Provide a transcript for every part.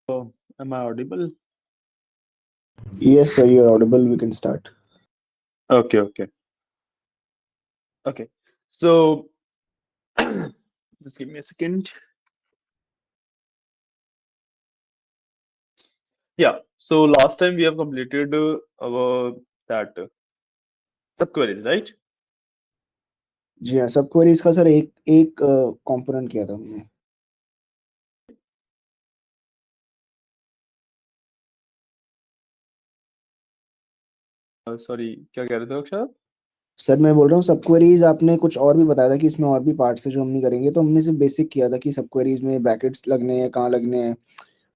Am I audible? Yes, sir, you're audible. We can start. Okay, okay, okay. So just give me a second. Yeah. So last time we have completed our that subqueries, right? जी हाँ, सब queries का sir एक एक component किया था हमने। Sorry, क्या कह रहे थे अक्षर? सर मैं बोल रहा हूँ सब क्वेरीज आपने कुछ और भी बताया था कि इसमें और भी पार्ट्स है जो हम नहीं करेंगे, तो हमने सिर्फ बेसिक किया था कि सब क्वेरीज में ब्रैकेट्स लगने हैं, कहाँ लगने हैं।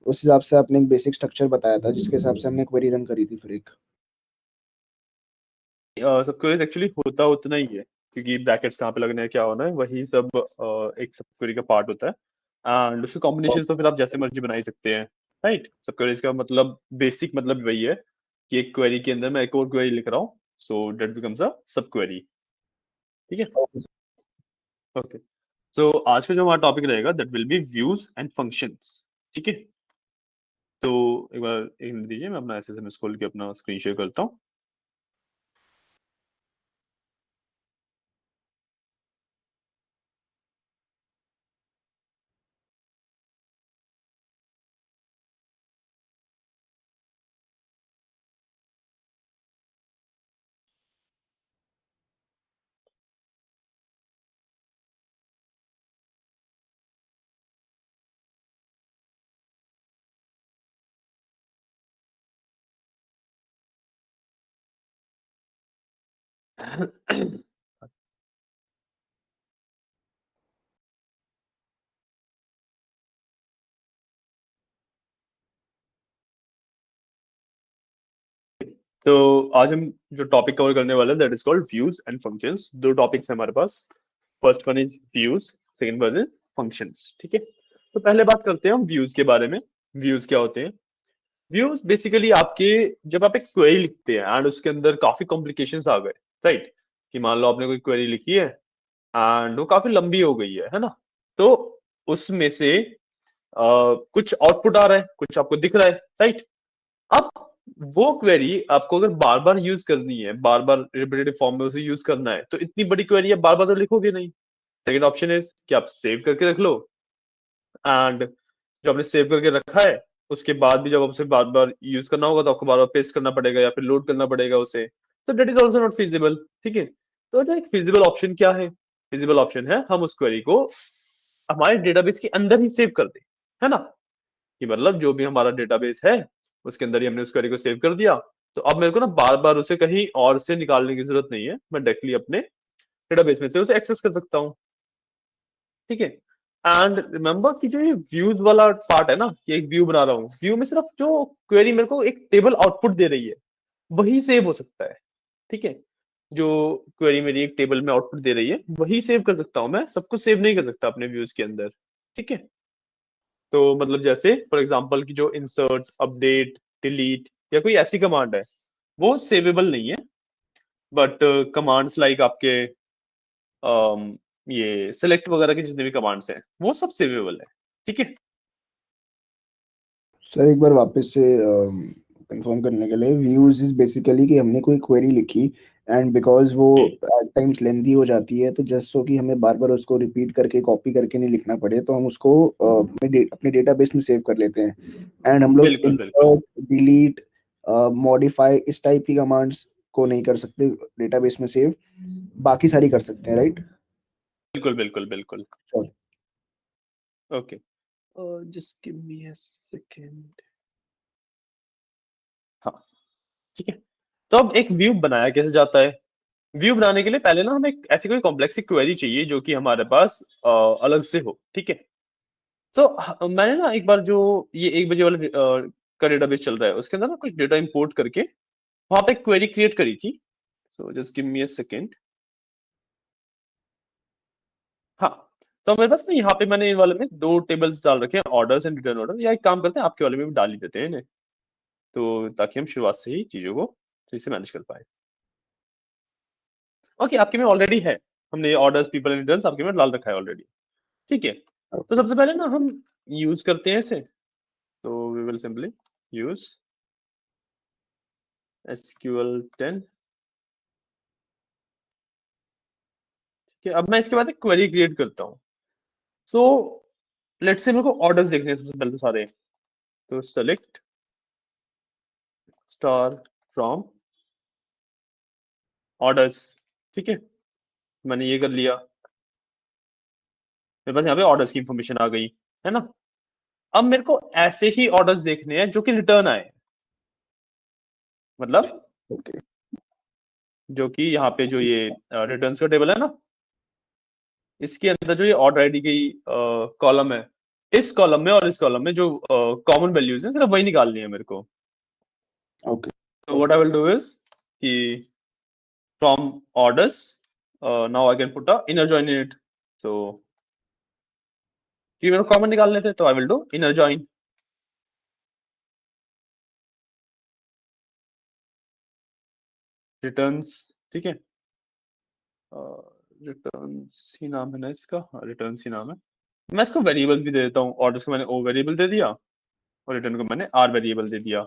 उस हिसाब से आपने एक बेसिक स्ट्रक्चर बताया था जिसके हिसाब से हमने क्वेरी रन करी थी फिर एक। सबक्वेरीज एक्चुअली होता उतना ही है, क्योंकि ब्रैकेट्स कहाँ पे लगने हैं, क्या होना है, वही सब एक सबक्वेरी का पार्ट होता है। एंड उसके कॉम्बिनेशन तो फिर आप जैसे मर्जी बना ही सकते हैं, राइट? सबक्वेरीज का मतलब बेसिक मतलब वही है कि एक क्वेरी के अंदर मैं एक और क्वेरी लिख रहा हूँ, सो दैट बिकम्स अ सब क्वेरी। ठीक है, ओके। सो आज का जो हमारा टॉपिक रहेगा that will be views and functions. ठीक है, तो एक बार एक मिनट दीजिए, मैं अपना एसएसएमएस खोल के अपना स्क्रीन शेयर करता हूँ। तो आज हम जो टॉपिक कवर करने वाले हैं that is called views and functions. दो टॉपिक्स हैं हमारे पास। First one is views, second one is functions. ठीक है, तो पहले बात करते हैं हम व्यूज के बारे में। व्यूज क्या होते हैं? व्यूज बेसिकली आपके, जब आप एक क्वेरी लिखते हैं एंड उसके अंदर काफी कॉम्प्लिकेशंस आ गए, राइट? कि मान लो आपने कोई क्वेरी लिखी है एंड वो काफी लंबी हो गई है ना? तो उसमें से कुछ आउटपुट आ रहा है, कुछ आपको दिख रहा है, राइट? अब वो क्वेरी आपको अगर बार बार यूज करनी है, बार बार रिपीटेटिव फॉर्म में उसे यूज करना है, तो इतनी बड़ी क्वेरी आप बार बार तो लिखोगे नहीं। सेकंड ऑप्शन इज कि आप सेव करके रख लो, एंड जो आपने सेव करके रखा है उसके बाद भी जब आप उसे बार बार यूज करना होगा तो आपको बार बार पेस्ट करना पड़ेगा या फिर लोड करना पड़ेगा उसे। तो date is also not feasible. ठीक है, तो जो एक फिजिबल ऑप्शन क्या है? फिजिबल ऑप्शन है हम उस क्वेरी को हमारे डेटाबेस के अंदर ही सेव कर दें, है ना? कि मतलब जो भी हमारा डेटाबेस है उसके अंदर ही हमने उस क्वेरी को सेव कर दिया। तो अब मेरे को ना बार बार उसे कहीं और से निकालने की जरूरत नहीं है, मैं डायरेक्टली अपने डेटाबेस में से उसे एक्सेस कर सकता हूँ। ठीक है, एंड रिमेंबर कि जो ये व्यूज वाला पार्ट है ना, कि एक व्यू बना रहा हूँ, व्यू में सिर्फ जो क्वेरी मेरे को एक टेबल आउटपुट दे रही है वही सेव हो सकता है। ठीक है, जो क्वेरी मेरी एक टेबल में आउटपुट दे रही है वही सेव कर सकता हूँ, मैं सब कुछ सेव नहीं कर सकता अपने व्यूज के अंदर। ठीक है, तो मतलब जैसे फॉर एग्जांपल की जो इंसर्ट, अपडेट, डिलीट या कोई ऐसी कमांड है वो सेवेबल नहीं है, बट कमांड्स लाइक आपके ये सिलेक्ट वगैरह के जितने भी कमांड्स हैं वो सब सेवेबल है। ठीक है, सर एक बार वापस से कंफर्म करने के लिए, व्यूज इज बेसिकली कि हमने कोई क्वेरी लिखी एंड बिकॉज वो जी एट टाइम्स लेंथी हो जाती है, तो जस्ट सो कि हमें बार बार उसको रिपीट करके कॉपी करके नहीं लिखना पड़े, तो हम उसको अपने डेटाबेस में सेव कर लेते हैं। एंड हम लोग बिल्कुल बिल्कुल इंसर्ट, डिलीट, मॉडिफाई इस टाइप की कमांड्स को नहीं कर सकते डेटाबेस में सेव, बाकी सारी कर सकते हैं, राइट? बिल्कुल बिल्कुल बिल्कुल। Sorry. Okay, just give me a second. हाँ, ठीक है। तो अब एक व्यू बनाया कैसे जाता है? व्यू बनाने के लिए पहले ना हमें ऐसी कोई कॉम्प्लेक्स क्वेरी चाहिए जो कि हमारे पास अलग से हो। ठीक है, तो मैंने ना एक बार जो ये 1 बजे वाला का डेटाबेस चल रहा है उसके अंदर ना कुछ डेटा इंपोर्ट करके वहां पे क्वेरी क्रिएट करी थी। So just give me a second. हाँ, तो मेरे पास ना यहाँ पे मैंने इन वाले में दो टेबल्स डाल रखे हैं, ऑर्डर्स एंड रिटर्न ऑर्डर। या एक काम करते हैं, आपके वाले में भी डाल ही देते हैं इन्हें, तो ताकि हम शुरुआत से ही चीजों को सही से मैनेज कर पाए। ओके, आपके में ऑलरेडी है, हमने ऑर्डर्स, पीपल एंड रिटर्न्स आपके में डाल रखा है ऑलरेडी। ठीक है, तो सबसे पहले ना हम यूज करते हैं इसे। तो we will simply use SQL 10। ठीक है, अब मैं इसके बाद एक क्वेरी क्रिएट करता हूँ। सो लेट्स से मेरे को ऑर्डर्स देखने हैं सबसे पहले तो सारे। तो सेलेक्ट स्टार फ्रॉम ऑर्डर्स। ठीक है, मैंने ये कर लिया, मेरे पास यहाँ पे ऑर्डर्स की इंफॉर्मेशन आ गई है ना। अब मेरे को ऐसे ही ऑर्डर्स देखने हैं जो कि रिटर्न आए, मतलब ओके जो कि यहाँ पे जो ये रिटर्न्स का टेबल है ना, इसके अंदर जो ये ऑर्डर आईडी की कॉलम है, इस कॉलम में और इस कॉलम में जो कॉमन वैल्यूज हैं सिर्फ वही निकालनी है मेरे को। Okay So what I will do is कि from orders, now I can put a inner join in it. So कि मेरे को कॉमन निकालने थे तो I will do inner join। Returns, ठीक है, रिटर्न्स ही नाम है ना इसका, हाँ रिटर्न्स ही नाम है। मैं इसको वेरिएबल भी दे देता हूँ, ऑर्डर्स को मैंने ओ वेरिएबल दे दिया और रिटर्न को मैंने आर वेरिएबल दे दिया।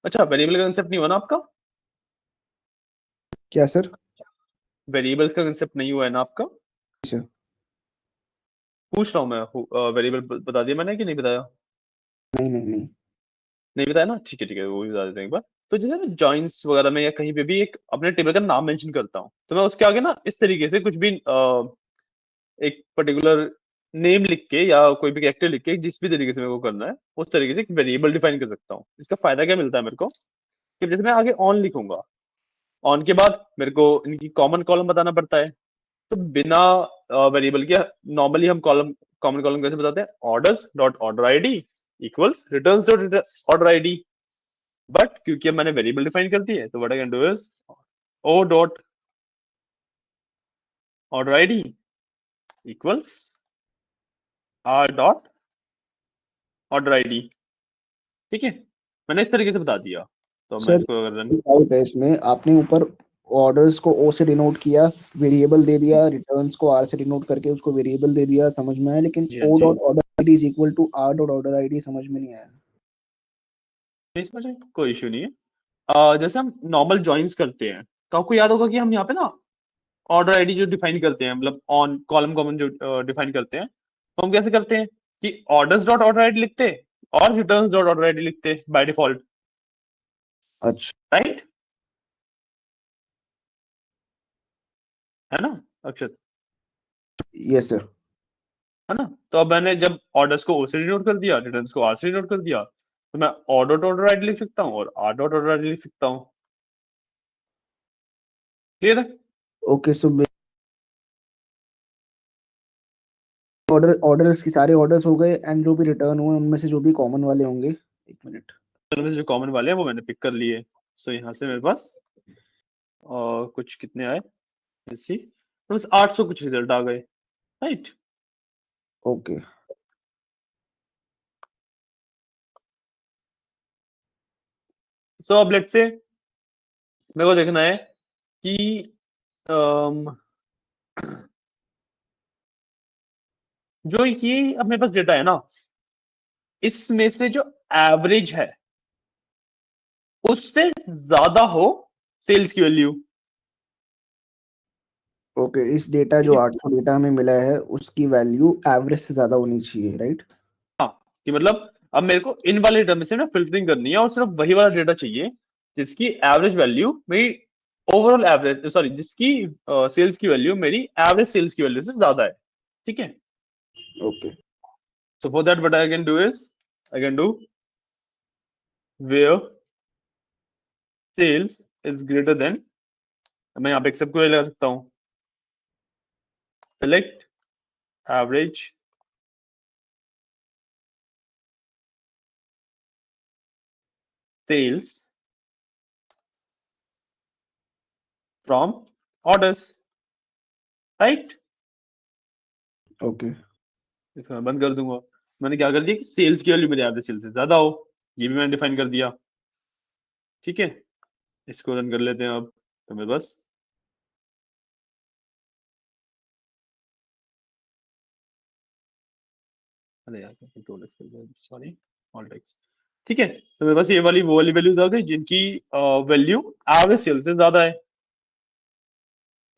अच्छा, वेरिएबल का कंसेप्ट नहीं हुआ ना आपका? क्या सर? वेरिएबल्स का कंसेप्ट नहीं हुआ है ना आपका? सर पूछ रहा हूँ मैं, वेरिएबल बता दिया मैंने कि नहीं बताया? नहीं नहीं नहीं। नहीं बताया ना, ठीक है ठीक है, वो भी बता देते हैं एक बार। तो जैसे मैं जॉइंस वगैरह में या कहीं पे भी एक अपने टेबल का नाम मेंशन करता हूँ, तो मैं उसके आगे ना इस तरीके से कुछ भी एक पर्टिकुलर नेम लिख के या कोई भी कैरेक्टर लिख के जिस भी तरीके से मेरे को करना है उस तरीके से एक वेरिएबल डिफाइन कर सकता हूँ। इसका फायदा क्या मिलता है मेरे को कि जैसे मैं आगे ऑन लिखूंगा, ऑन के बाद मेरे को इनकी कॉमन कॉलम बताना पड़ता है। तो बिना वेरिएबल के नॉर्मली हम कॉलम, कॉमन कॉलम कैसे बताते हैं? Orders dot order ID equals returns dot order ID. But क्योंकि अब मैंने वेरिएबल डिफाइन कर दी है तो what I can do is O dot order ID equals R dot order ID. ठीक है, मैंने इस तरीके से बता दिया। तो मैं सर इसको अगर रन, डाउट है इसमें, आपने ऊपर ऑर्डर्स को ओ से डिनोट किया, वेरिएबल दे दिया, रिटर्न्स को आर से डिनोट करके उसको वेरिएबल दे दिया, समझ में आया, लेकिन जी हाँ ओ जी, dot order ID is equal to R dot order ID समझ में नहीं आया। नहीं समझे, कोई इशू नहीं है। जैसे हम नॉर्मल ज्वाइंस करते हैं तो आपको याद होगा कि हम यहाँ पे ना ऑर्डर आईडी जो डिफाइन करते हैं, मतलब ऑन कॉलम कॉमन जो डिफाइन करते हैं, तो हम कैसे करते हैं कि ऑर्डर्स डॉट ऑर्डर आईडी लिखते हैं और रिटर्न्स डॉट ऑर्डर आईडी लिखते हैं बाय डिफॉल्ट, अच्छा। राइट? है ना अक्षत? Yes sir. है ना? तो अब मैंने जब ऑर्डर्स को ओ से डिनोट कर दिया, रिटर्न्स को आर से डिनोट कर दिया, तो मैं ऑर डॉट ऑर्डर आईडी लिख सकता हूँ और आर डॉट ऑर्डर आईडी लिख सकता हूँ। क्लियर है? ओके सो ऑर्डर ऑर्डर्स की सारे ऑर्डर्स हो गए एंड जो भी रिटर्न हुए उनमें से जो भी कॉमन वाले होंगे, एक मिनट। जो कॉमन वाले हैं वो मैंने पिक कर लिए। सो यहाँ से मेरे पास कुछ कितने आए, लेट्स सी, तो बस 800 कुछ रिजल्ट आ गए, राइट? ओके सो अब लेट्स से मेरे को देखना है कि अम, जो ये अब मेरे पास डेटा है ना, इसमें से जो एवरेज है उससे ज्यादा हो सेल्स की वैल्यू। ओके, इस डेटा ठीक जो है, 800 डेटा हमें मिला है उसकी वैल्यू एवरेज से ज्यादा होनी चाहिए, राइट? कि मतलब अब मेरे को इन वाले डेटा में से ना फिल्टरिंग करनी है और सिर्फ वही वाला डेटा चाहिए जिसकी एवरेज वैल्यू मेरी ओवरऑल एवरेज, सॉरी, जिसकी सेल्स की वैल्यू मेरी एवरेज सेल्स की वैल्यू से ज्यादा है। ठीक है, okay so for that what I can do is I can do where sales is greater than, मैं यहाँ पे एक्सेप्ट क्वेरी लगा सकता हूँ, select average sales from orders, right? Okay इसको मैं बंद कर दूंगा। मैंने क्या कर दिया कि सेल्स की वैल्यू मेरे एवरेज सेल्स से ज्यादा हो, ये भी मैंने डिफाइन कर दिया। ठीक है, इसको रन कर लेते हैं अब। तो मेरे पास अरे यार control x, sorry, all text. ठीक है, तो मेरे पास ये वाली वो वाली वैल्यूज आ गई जिनकी वैल्यू एवरेज सेल से ज्यादा है।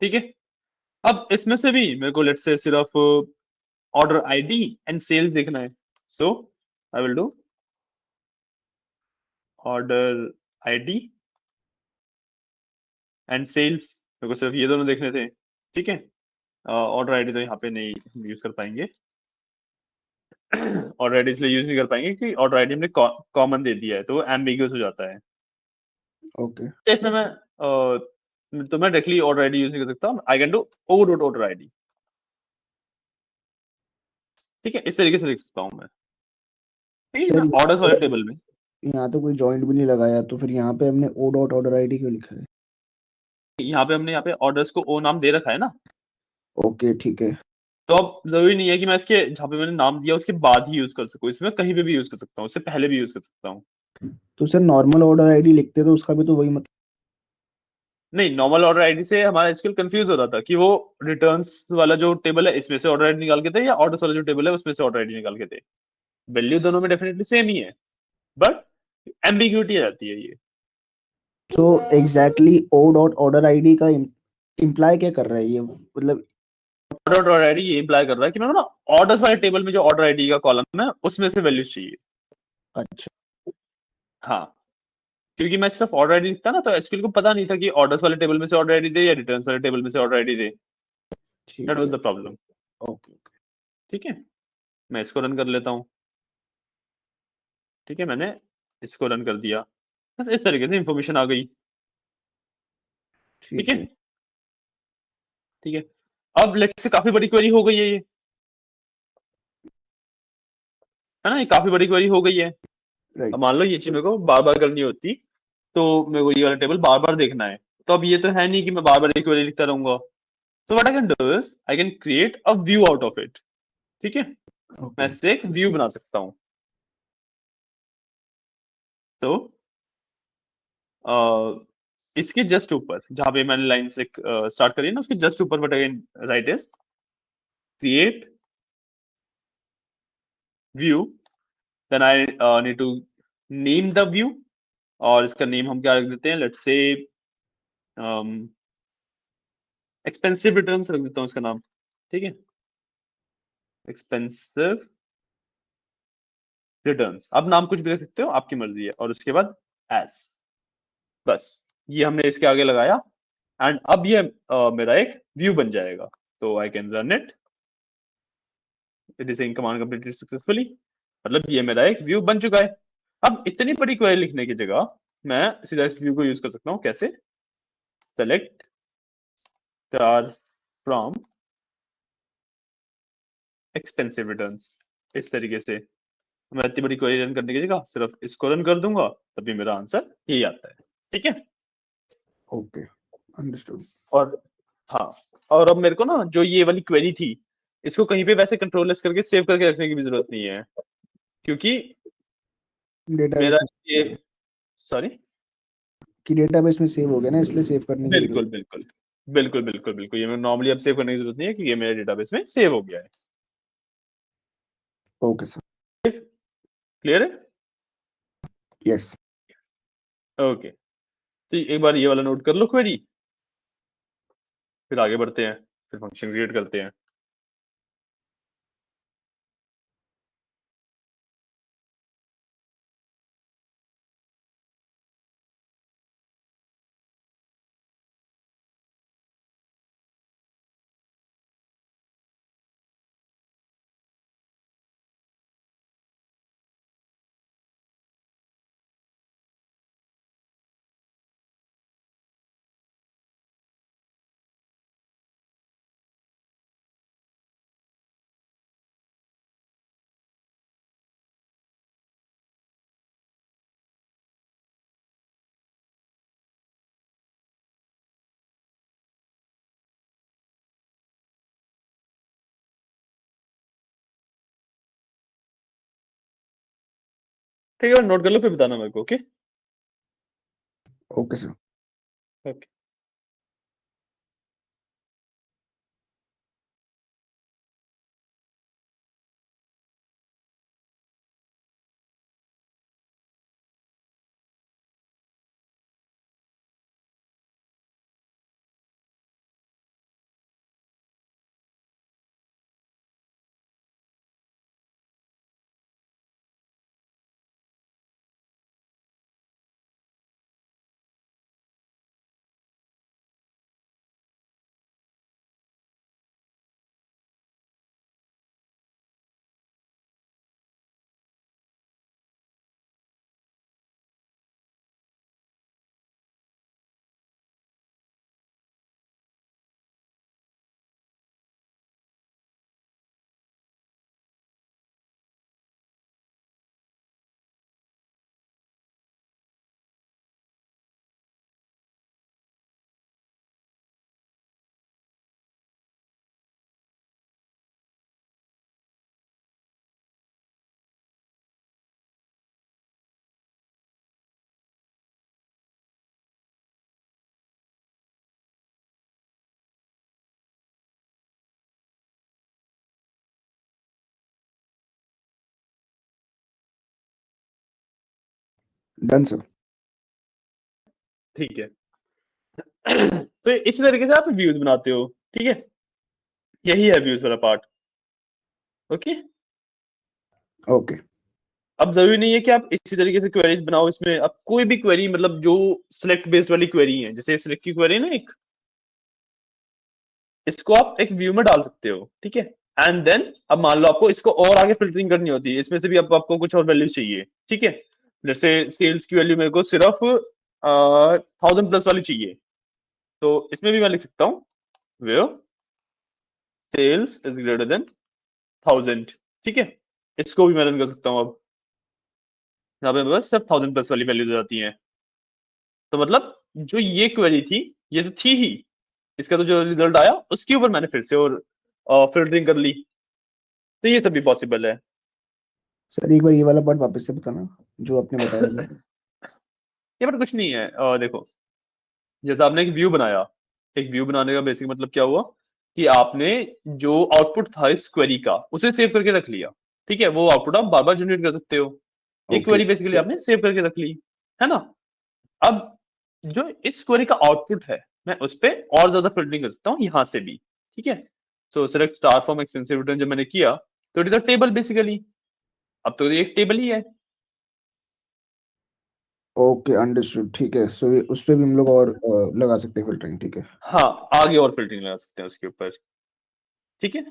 ठीक है, अब इसमें से भी मेरे को लेट्स से सिर्फ ऑर्डर आईडी एंड सेल्स देखना है। So I will do order ID and sales, मेरे को सिर्फ ये दोनों देखने थे। ठीक है, ऑर्डर आईडी तो यहाँ पे नहीं यूज कर पाएंगे, ऑर्डर आईडी इसलिए यूज नहीं कर पाएंगे कि ऑर्डर आईडी हमने कॉमन दे दिया है तो एम्बिगुअस हो जाता है। ओके तो इसमें मैं तो मैं डायरेक्टली ऑर्डर आईडी यूज नहीं कर सकता, I can do O dot order ID. ठीक है, इस तरीके से लिख सकता हूँ मैं। ठीक है, मैं सर ऑर्डर्स वाले टेबल में यहाँ तो कोई जॉइंट भी नहीं लगाया, तो फिर यहाँ पे हमने ओ डॉट ऑर्डर आईडी क्यों लिखा है? हमने यहाँ पे ऑर्डर्स को ओ नाम दे रखा है ना, ओके ठीक है। तो अब जरूरी नहीं है कि मैं इसके जहाँ पे मैंने नाम दिया उसके बाद ही यूज कर सकूँ, इसमें कहीं पे भी यूज कर सकता हूँ, उससे पहले भी यूज कर सकता हूँ। तो सर नॉर्मल ऑर्डर आईडी लिखते तो उसका भी तो वही मतलब। नहीं, नॉर्मल ऑर्डर आईडी से हमारा एसक्यूएल कंफ्यूज हो रहा था कि वो रिटर्न्स वाला जो टेबल है इसमें से ऑर्डर आईडी निकाल के थे या ऑर्डर्स वाला जो टेबल है उसमें से ऑर्डर आईडी निकाल के थे। वैल्यू दोनों में डेफिनेटली सेम ही है, बट एम्बिग्यूटी आ जाती है ये। तो exactly O dot order ID का इम्प्लाई क्या कर रहा है ये, मतलब? ऑर्डर आईडी ये इंप्लाई कर रहा है कि मेरे को ना ऑर्डर्स वाले टेबल में जो ऑर्डर आईडी का कॉलम है उसमें से वैल्यूज चाहिए। अच्छा हाँ, क्योंकि मैं सिर्फ ऑर्डर आईडी लिखता ना तो एसक्यूएल को पता नहीं था कि ऑर्डर्स वाले टेबल में से ऑर्डर आईडी दे या रिटर्न्स वाले टेबल में से ऑर्डर आईडी दे। दैट ठीक वाज है। The problem. ओके ओके ठीक है, मैं इसको रन कर लेता हूँ। ठीक है, मैंने इसको रन कर दिया, बस इस तरीके से इंफॉर्मेशन आ गई। ठीक ठीक है, है। ठीक है, अब लेट्स से काफी बड़ी क्वेरी हो गई है ये, है ना, ये काफी बड़ी क्वेरी हो गई है। अब राइट। मान लो ये चीज मेरे को बार बार करनी होती तो मेरे को ये वाला टेबल बार बार देखना है, तो अब ये तो है नहीं कि मैं बार बार एक क्वेरी लिखता रहूंगा। So what I can do is I can create a view out of it। ठीक है, मैं ओके इससे एक व्यू बना सकता हूँ। तो इसके जस्ट ऊपर जहां पे मैंने लाइन से स्टार्ट करी है ना उसके जस्ट ऊपर but again right is create view, then I need to name the view, और इसका नेम हम क्या रख देते हैं, लेट्स से एक्सपेंसिव रिटर्न्स रख देता हूँ इसका नाम। ठीक है, एक्सपेंसिव रिटर्न्स, अब नाम कुछ भी रख सकते हो, आपकी मर्जी है, और उसके बाद एस, बस ये हमने इसके आगे लगाया एंड अब ये मेरा एक व्यू बन जाएगा। तो I can run it, it is in command completed successfully, मतलब ये मेरा एक व्यू बन चुका है। अब इतनी बड़ी क्वेरी लिखने की जगह मैं सीधा इस व्यू को यूज कर सकता हूँ। कैसे? Select star from expensive returns, इस तरीके से मैं इतनी बड़ी क्वेरी रन करने की जगह सिर्फ इसको रन कर दूंगा, तभी मेरा आंसर यही आता है। ठीक है, ओके अंडरस्टूड। और हाँ, और अब मेरे को ना जो ये वाली क्वेरी थी इसको कहीं पे वैसे कंट्रोल एस करके सेव करके रखने की भी जरूरत नहीं है, क्योंकि मेरा डेटाबेस में ये, सॉरी, कि डेटाबेस में सेव हो गया ना, इसलिए सेव करने की जरूरत। बिल्कुल बिल्कुल बिल्कुल बिल्कुल बिल्कुल, ये मैं नॉर्मली अब सेव करने की जरूरत नहीं है क्योंकि ये मेरे डेटाबेस में सेव हो गया है। Okay sir. क्लियर है? यस। ओके, तो एक बार ये वाला नोट कर लो क्वेरी, फिर आगे बढ़ते हैं, फिर फंक्शन क्रिएट करते हैं। ठीक है, नोट कर लो फिर बताना मेरे को। Okay okay sir. Okay. Done sir. ठीक है। तो इसी तरीके से आप व्यूज बनाते हो, ठीक है, यही है व्यूज वाला पार्ट। ओके, ओके अब जरूरी नहीं है कि आप इसी तरीके से क्वेरीज बनाओ इसमें। आप कोई भी क्वेरी, मतलब जो सिलेक्ट बेस्ड वाली क्वेरी है, जैसे सिलेक्ट की क्वेरी ना एक, इसको आप एक व्यू में डाल सकते हो, ठीक है। एंड देन अब मान लो आपको इसको और आगे फिल्टरिंग करनी होती है, इसमें से भी आपको कुछ और वैल्यू चाहिए, ठीक है। जैसे सेल्स की वैल्यू मेरे को सिर्फ 1000+ वाली चाहिए, तो इसमें भी मैं लिख सकता हूँ where sales is greater than 1000, ठीक है। इसको भी मैं रन कर सकता हूँ अब, यहाँ पे बस सिर्फ 1000+ वाली वैल्यूज आती हैं। तो मतलब जो ये क्वेरी थी, ये तो थी ही, इसका तो जो रिजल्ट आया उसके ऊपर मैंने फिर से और फिल्टरिंग कर ली। तो ये सभी पॉसिबल है। सर, एक बार ये वाला पार्ट वापस से बताना जो आपने बताया अभी। ये बट कुछ नहीं है, देखो, जैसे आपने एक व्यू बनाया, एक व्यू बनाने का बेसिक मतलब क्या हुआ कि आपने जो आउटपुट था इस क्वेरी का उसे सेव करके रख लिया, ठीक है। वो आउटपुट आप बार बार जनरेट कर सकते हो। एक ओके क्वेरी बेसिकली आपने सेव करके रख ली, है ना। अब जो इस क्वेरी का आउटपुट है, मैं उस पर और ज्यादा फिल्टरिंग कर सकता हूँ यहाँ से भी, ठीक है। सो select star from expensive return जब मैंने किया, तो it is a table basically. अब तो ये एक टेबल ही है। ओके अंडरस्टूड, ठीक है। सो उस पे भी हम लोग और लगा सकते हैं फिल्टरिंग, ठीक है। हाँ, आगे और फिल्टरिंग लगा सकते हैं उसके ऊपर, ठीक है।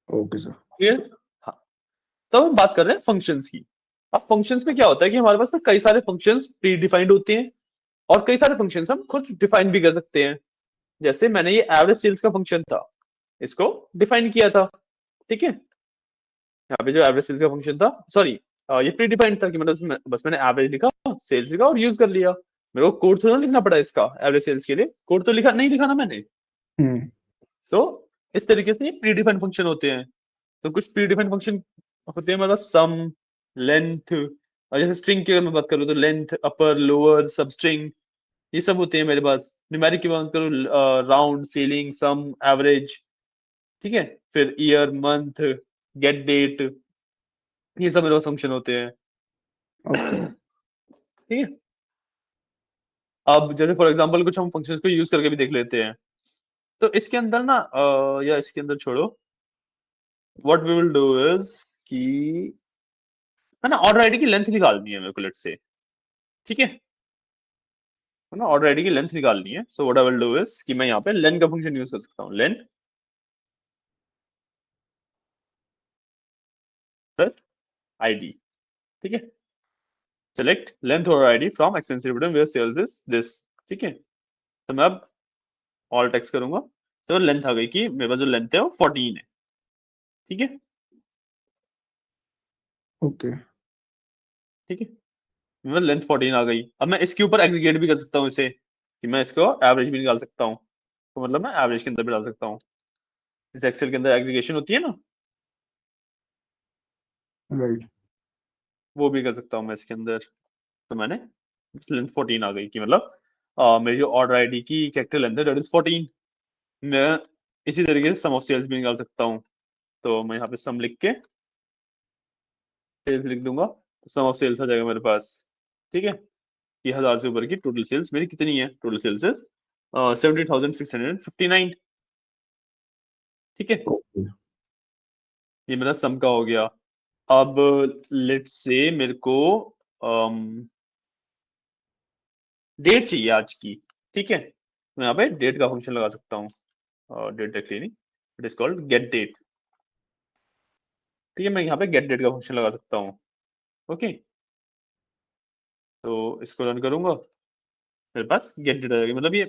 Okay sir. क्लियर। हाँ, तो हम बात कर रहे हैं फंक्शंस की। अब फंक्शंस में क्या होता है कि हमारे पास ना कई सारे फंक्शंस प्री डिफाइंड होते हैं, और कई सारे फंक्शंस हम खुद डिफाइन भी कर सकते हैं। जैसे मैंने ये एवरेज सेल्स का फंक्शन था, इसको डिफाइन किया था, ठीक है। यहाँ पे जो एवरेज सेल्स का फंक्शन था, सॉरी, ये प्री डिफाइंड था कि मतलब बस मैंने एवरेज लिखा, सेल्स लिखा और यूज कर लिया। मेरे को कोड थोड़ा ना लिखना पड़ा इसका, एवरेज सेल्स के लिए कोड तो लिखा नहीं, लिखा ना मैंने। हम्म। तो इस तरीके से ये प्री डिफाइंड फंक्शन होते हैं। तो कुछ प्री डिफाइंड फंक्शन होते हैं, मतलब सम, लेंथ, और जैसे स्ट्रिंग की अगर मैं बात करूँ तो लेंथ, अपर, लोअर, सब स्ट्रिंग, ये सब होते हैं मेरे पास। न्यूमेरिक की बात करूँ, राउंड, सीलिंग, सम, एवरेज, ठीक है। फिर ईयर, मंथ, गेट डेट, ये सब मेरे पास फंक्शन होते हैं, ओके ठीक है। अब जैसे फॉर एग्जांपल कुछ हम फंक्शंस को यूज करके भी देख लेते हैं। तो इसके अंदर ना या इसके अंदर छोड़ो, what we will do is कि है ना, ऑर्डर आईडी की लेंथ निकालनी है मेरे को, लेट से, ठीक है ना। ऑर्डर आईडी की लेंथ निकालनी है, so what I will do is कि मैं यहाँ पे लेन का फंक्शन यूज कर सकता हूँ, लेन आईडी, ठीक है। सेलेक्ट लेंथ और ID from expensive return where sales is this, ठीक है। तो मैं अब ऑल टेक्स्ट करूंगा, तो लेंथ आ गई कि मेरे पास जो लेंथ है वो 14 है, ठीक है, ओके ठीक है। मेरे पास लेंथ 14 आ गई। अब मैं इसके ऊपर एग्रीगेट भी कर सकता हूँ इसे, कि मैं इसको एवरेज भी निकाल सकता हूँ। तो मतलब मैं एवरेज के अंदर भी डाल सकता हूँ, इस एक्सेल के अंदर एग्रीगेशन होती है ना, राइट। वो भी कर सकता हूँ मैं इसके अंदर। तो मैंने लेंथ 14 आ गई कि मतलब मेरी जो ऑर्डर आईडी की कैरेक्टर लेंथ है दैट इज 14। मैं इसी तरीके से सम ऑफ सेल्स भी निकाल सकता हूँ। तो मैं यहाँ पे सम लिख के सेल्स लिख दूंगा, तो सम ऑफ सेल्स आ जाएगा मेरे पास, ठीक है। कि 1000 से ऊपर की टोटल सेल्स मेरी कितनी है, टोटल सेल्स इज 70,659, ठीक है। ओके ये मेरा सम का हो गया। अब लेट से मेरे को डेट चाहिए आज की, ठीक है। मैं यहाँ पे डेट का फंक्शन लगा सकता हूँ, डेट डायरेक्टली नहीं, it is called get date, ठीक है। मैं यहाँ पे गेट डेट का फंक्शन लगा सकता हूँ, ओके। तो इसको रन करूंगा, मेरे पास गेट डेट आ जाएगी, मतलब ये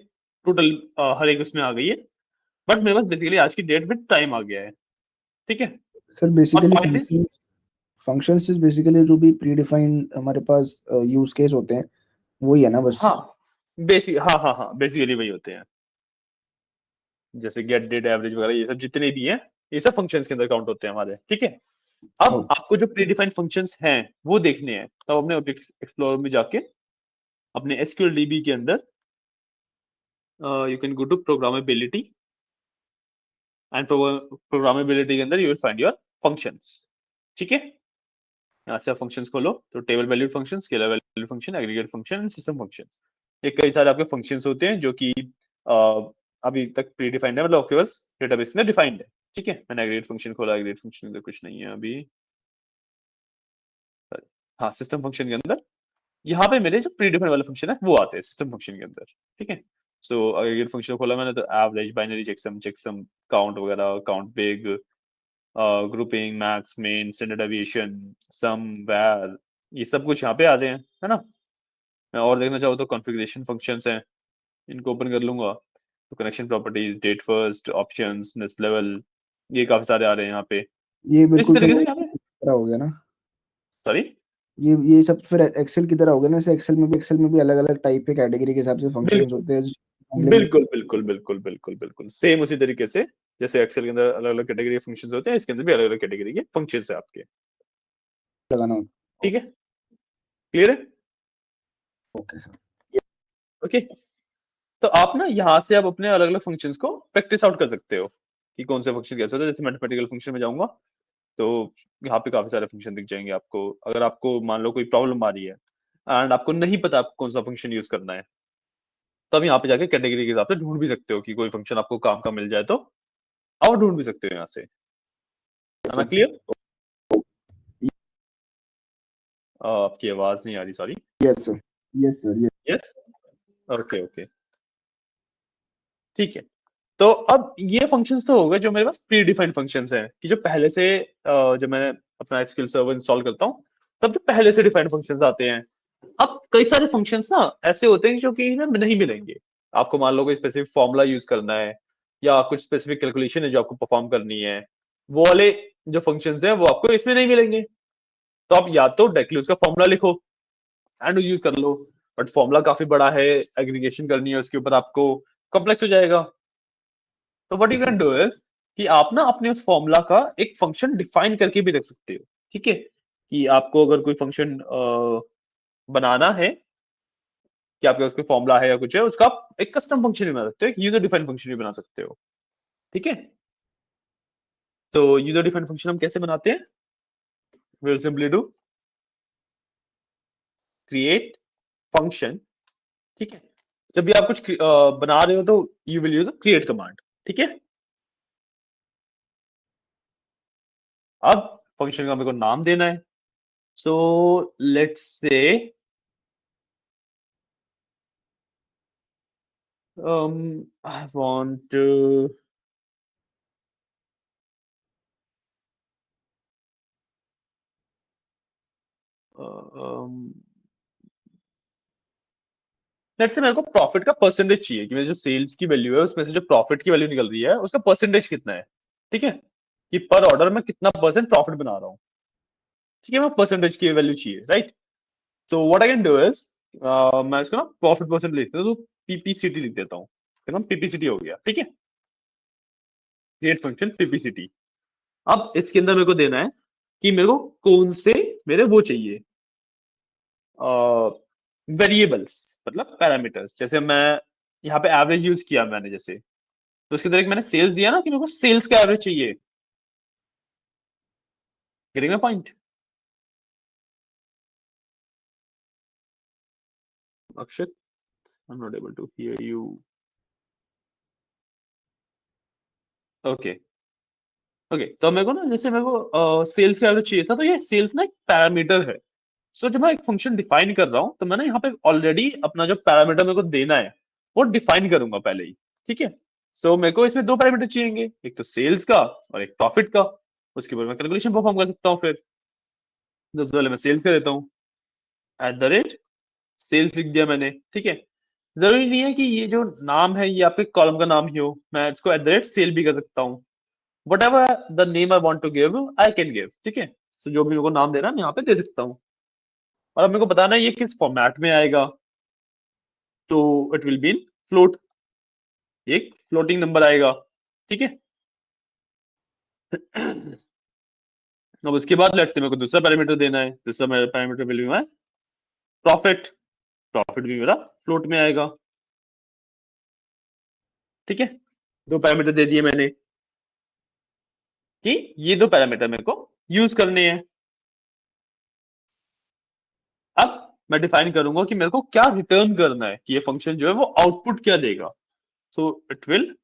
टोटल हर एक उसमें आ गई है। बट मेरे पास बेसिकली आज की डेट विद टाइम आ गया है, ठीक है। सर, और basically finally, functions is basically जो भी प्री डिफाइंड हमारे पास यूज केस होते हैं, वही है ना बस। हाँ, बेसिक, हाँ हाँ हाँ, बेसिकली वही होते हैं। जैसे गेट डेट, एवरेज वगैरह, ये सब जितने भी हैं, ये सब फंक्शंस के अंदर काउंट होते हैं हमारे, ठीक है। अब ओके आपको जो प्रीडिफाइंड फंक्शंस हैं वो देखने हैं, तब अपने ऑब्जेक्ट एक्सप्लोरर में जाके अपने एसक्यूएल डीबी के अंदर you can go to programmability, and programmability के अंदर you will find your functions, ठीक है। यहाँ से आप फंक्शंस खोलो तो table valued function, scalar valued function, aggregate function and system functions, ये कई सारे आपके फंक्शंस होते हैं जो कि अभी तक प्री डिफाइंड है, मतलब आपके पास डेटाबेस में डिफाइंड है। ठीक है, मैंने एग्रीगेट फंक्शन खोला, एग्रीगेट फंक्शन में कुछ नहीं है अभी। हाँ, सिस्टम फंक्शन के अंदर यहाँ पे मेरे जो प्री डिफाइंड वाले फंक्शन है वो आते हैं सिस्टम फंक्शन के अंदर। ठीक है, सो एग्रीगेट फंक्शन खोला मैंने तो एवरेज, बाइनरी, चेकसम, काउंट वगैरह, count big, grouping, max, min, standard deviation, sum, var, ये सब कुछ यहाँ पे आते हैं, है ना। मैं और देखना चाहूँ तो कॉन्फ़िगरेशन फंक्शंस हैं, इनको ओपन कर लूंगा तो connection properties, date first, options, next level, ये काफी सारे आ रहे हैं यहाँ पे। ये तो इस बिल्कुल तरीके सब से यहाँ पे, तरह हो गया ना। सॉरी, ये सब फिर एक्सेल की तरह हो गया ना। जैसे एक्सेल में भी अलग अलग टाइप के कैटेगरी के हिसाब से फंक्शंस होते हैं। बिल्कुल बिल्कुल बिल्कुल बिल्कुल बिल्कुल सेम उसी तरीके से जैसे एक्सेल के अंदर अलग अलग कैटेगरी के फंक्शंस होते हैं, इसके अंदर भी अलग अलग कैटेगरी के फंक्शंस है आपके। लगाना होता ठीक है, क्लियर है। है। Okay sir. ओके, तो आप ना यहाँ से आप अपने अलग अलग फंक्शंस को प्रैक्टिस आउट कर सकते हो कि कौन से फंक्शन कैसे होते हैं। जैसे मैथमेटिकल फंक्शन में जाऊंगा तो यहाँ पे काफी सारे फंक्शन दिख जाएंगे आपको। अगर आपको मान लो कोई प्रॉब्लम आ रही है एंड आपको नहीं पता आपको कौन सा फंक्शन यूज करना है, तो आप यहाँ पे जाके कैटेगरी के हिसाब से ढूंढ भी सकते हो कि कोई फंक्शन आपको काम का मिल जाए तो आप ढूंढ भी सकते हो यहाँ से। है ना क्लियर? आपकी आवाज नहीं आ रही, sorry. Yes sir, yes sir, yes. Yes, okay okay, ठीक है। तो अब ये फंक्शंस तो हो गए जो मेरे पास प्री डिफाइंड फंक्शंस हैं कि जो पहले से जब मैं अपना एसक्यूएल सर्वर इंस्टॉल करता हूँ तब जो पहले से डिफाइंड फंक्शंस आते हैं। अब कई सारे फंक्शंस ना ऐसे होते हैं जो कि ना नहीं मिलेंगे आपको। मान लो कोई स्पेसिफिक फॉर्मूला यूज करना है या कुछ स्पेसिफिक कैलकुलेशन है जो आपको परफॉर्म करनी है, वो वाले जो फंक्शंस हैं वो आपको इसमें नहीं मिलेंगे। तो आप या तो डायरेक्टली उसका फॉर्मूला लिखो एंड यूज कर लो, बट फॉर्मूला काफी बड़ा है, एग्रीगेशन करनी है उसके ऊपर, आपको कॉम्प्लेक्स हो जाएगा। तो what you can do is कि आप ना अपने उस फॉर्मूला का एक फंक्शन डिफाइन करके भी रख सकते हो। ठीक है, कि आपको अगर कोई फंक्शन बनाना है कि आपके उसके फॉर्मूला है या कुछ है, उसका आप एक कस्टम फंक्शन भी बना सकते हो, एक यूजर डिफाइंड फंक्शन भी बना सकते हो। ठीक है, तो यूजर डिफाइंड फंक्शन हम कैसे बनाते हैं? We will simply do create function. ठीक है, जब भी आप कुछ बना रहे हो तो you will use create command. ठीक है, अब फंक्शन का मेरे को नाम देना है। So let's say I want to let's say मेरे को प्रॉफिट का परसेंटेज चाहिए कि मेरे जो सेल्स की वैल्यू है उसमें से जो प्रॉफिट की वैल्यू निकल रही है उसका परसेंटेज कितना है। ठीक है, कि पर ऑर्डर में कितना परसेंट प्रॉफिट बना रहा हूँ। ठीक है, मैं परसेंटेज की वैल्यू चाहिए, right. So what I can do is मैं इसको ना प्रॉफिट परसेंट लिख देता हूँ, तो पीपीसीटी लिख देता हूँ। पीपीसीटी हो गया। ठीक है, क्रिएट फंक्शन पीपीसीटी। अब इसके अंदर मेरे को देना है कि मेरे को कौन से मेरे वो चाहिए वेरिएबल्स, मतलब पैरामीटर्स। जैसे मैं यहाँ पे एवरेज यूज किया मैंने, जैसे तो उसके अंदर एक मैंने सेल्स दिया ना कि मेरे को सेल्स का एवरेज चाहिए। Getting my point? Akshat, I am not able to hear you. Okay okay, तो मेरे को ना जैसे मेरे को सेल्स का एवरेज चाहिए था, तो ये सेल्स ना एक पैरामीटर है। सो जब मैं एक फंक्शन डिफाइन कर रहा हूँ तो मैंने यहाँ पे ऑलरेडी अपना जो पैरामीटर मेरे को देना है वो डिफाइन करूंगा पहले ही। ठीक है, सो मेरे को इसमें दो पैरामीटर चाहिए, एक तो सेल्स का और एक प्रॉफिट का। उसके बाद मैं कैलकुलेशन परफॉर्म कर सकता हूँ। फिर सबसे पहले मैं सेल्स कर देता हूँ, @ सेल्स लिख दिया मैंने। ठीक है, जरूरी नहीं है कि ये जो नाम है ये आपके कॉलम का नाम ही हो, मैं इसको @सेल भी कर सकता हूँ। Whatever the name I want to give I can give. ठीक है, तो जो भी मेरे को नाम देना है मैं यहाँ पे दे सकता हूँ। और अब मेरे को बताना है ये किस फॉर्मेट में आएगा, तो it will be in float, एक फ्लोटिंग नंबर आएगा। ठीक है, अब उसके बाद लेट्स से मेरे को दूसरा पैरामीटर देना है। दूसरा parameter will be my profit. Profit भी मेरा फ्लोट में आएगा। ठीक है, दो पैरामीटर दे दिए मैंने कि ये दो पैरामीटर मेरे को यूज करने हैं। मैं डिफाइन करूंगा कि मेरे को क्या रिटर्न करना है, कि ये फंक्शन जो है वो आउटपुट क्या देगा। सो इट विल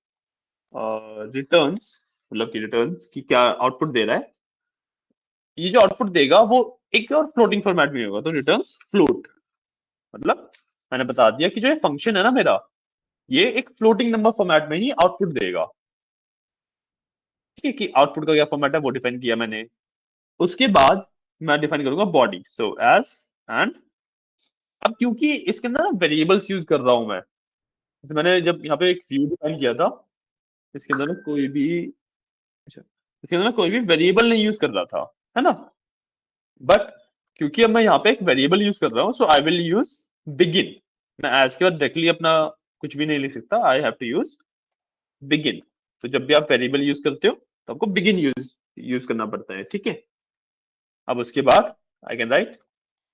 रिटर्न्स, मतलब कि रिटर्न्स की क्या आउटपुट दे रहा है। ये जो आउटपुट देगा वो एक और फ्लोटिंग फॉर्मेट में होगा, तो रिटर्न्स फ्लोट। मतलब मैंने बता दिया कि जो ये फंक्शन है ना मेरा, ये एक फ्लोटिंग नंबर फॉर्मेट में ही आउटपुट देगा। ठीक है, कि आउटपुट का क्या फॉर्मेट है वो डिफाइन किया मैंने। उसके बाद मैं डिफाइन करूंगा बॉडी, सो एज एंड। अब क्योंकि इसके अंदर ना वेरिएबल्स यूज कर रहा हूं मैं, जैसे मैंने जब यहाँ पे एक व्यू डिफाइन किया था, इसके अंदर मैं कोई भी, अच्छा, इसके अंदर मैं कोई भी वेरिएबल नहीं यूज कर रहा था, है ना। बट क्योंकि अब मैं यहाँ पे एक वेरिएबल यूज कर रहा हूँ, so I will use begin. मैं एज के बाद डायरेक्टली अपना कुछ भी नहीं लिख सकता, I have to use begin. तो जब भी आप वेरिएबल यूज करते हो तो आपको बिगिन यूज करना पड़ता है, ठीक है। अब उसके बाद आई कैन राइट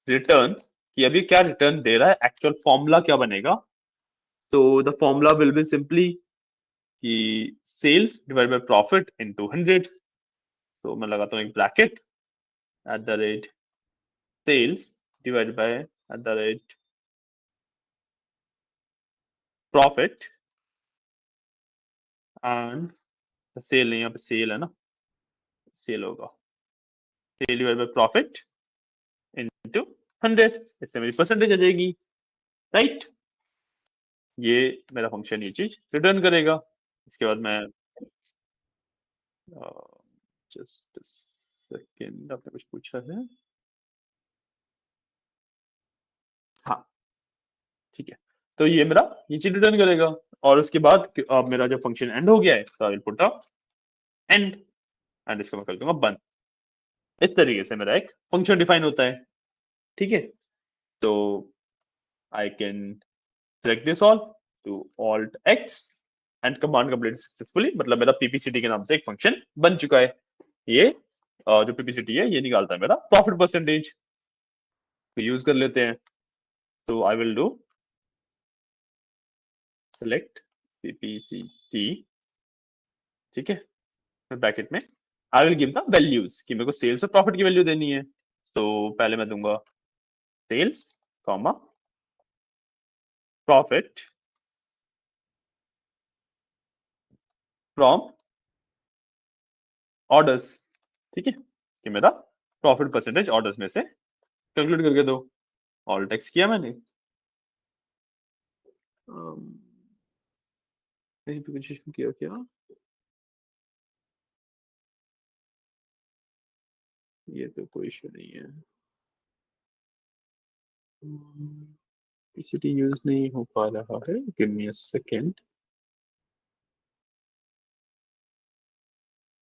रिटर्न, कि अभी क्या रिटर्न दे रहा है, एक्चुअल फॉर्मूला क्या बनेगा। तो the formula will be simply कि sales divide by profit into 100। तो मैं लगाता हूँ एक bracket, at the rate sales divide by at the rate profit, and sale नहीं, यहाँ पे सेल है ना, सेल होगा sale divide by profit into 100। इससे मेरी परसेंटेज आ जाएगी, राइट। ये मेरा फंक्शन ये चीज रिटर्न करेगा। इसके बाद मैं जस्ट सेकेंड, आपने कुछ पूछा है। हाँ, ठीक है। तो ये मेरा ये चीज रिटर्न करेगा। और उसके बाद अब मेरा जो फंक्शन एंड हो गया है, तो I will put a and, and इसको मैं कर दूंगा बंद। इस तरीके से मेरा एक फंक्शन डिफाइन होता है, ठीक है। तो I can select this all to alt x and command completed successfully, मतलब मेरा पीपीसीटी के नाम से एक फंक्शन बन चुका है। ये जो पीपीसीटी है ये निकालता है मेरा प्रॉफिट परसेंटेज। तो यूज कर लेते हैं। तो आई विल डू select पीपीसीटी, ठीक है। फिर ब्रैकेट में I will give the values, कि मेरे को सेल्स और प्रॉफिट की वैल्यू देनी है। तो पहले मैं दूंगा sales comma profit from orders, ठीक है, कि मेरा प्रॉफिट परसेंटेज ऑर्डर्स में से कैलकुलेट करके दो। ऑल टेक्स्ट किया मैंने। कहीं पे कुछ issue किया क्या? ये तो कोई इशू नहीं है। पीसीटी यूज नहीं हो पा रहा है, गिव मी अ सेकेंड।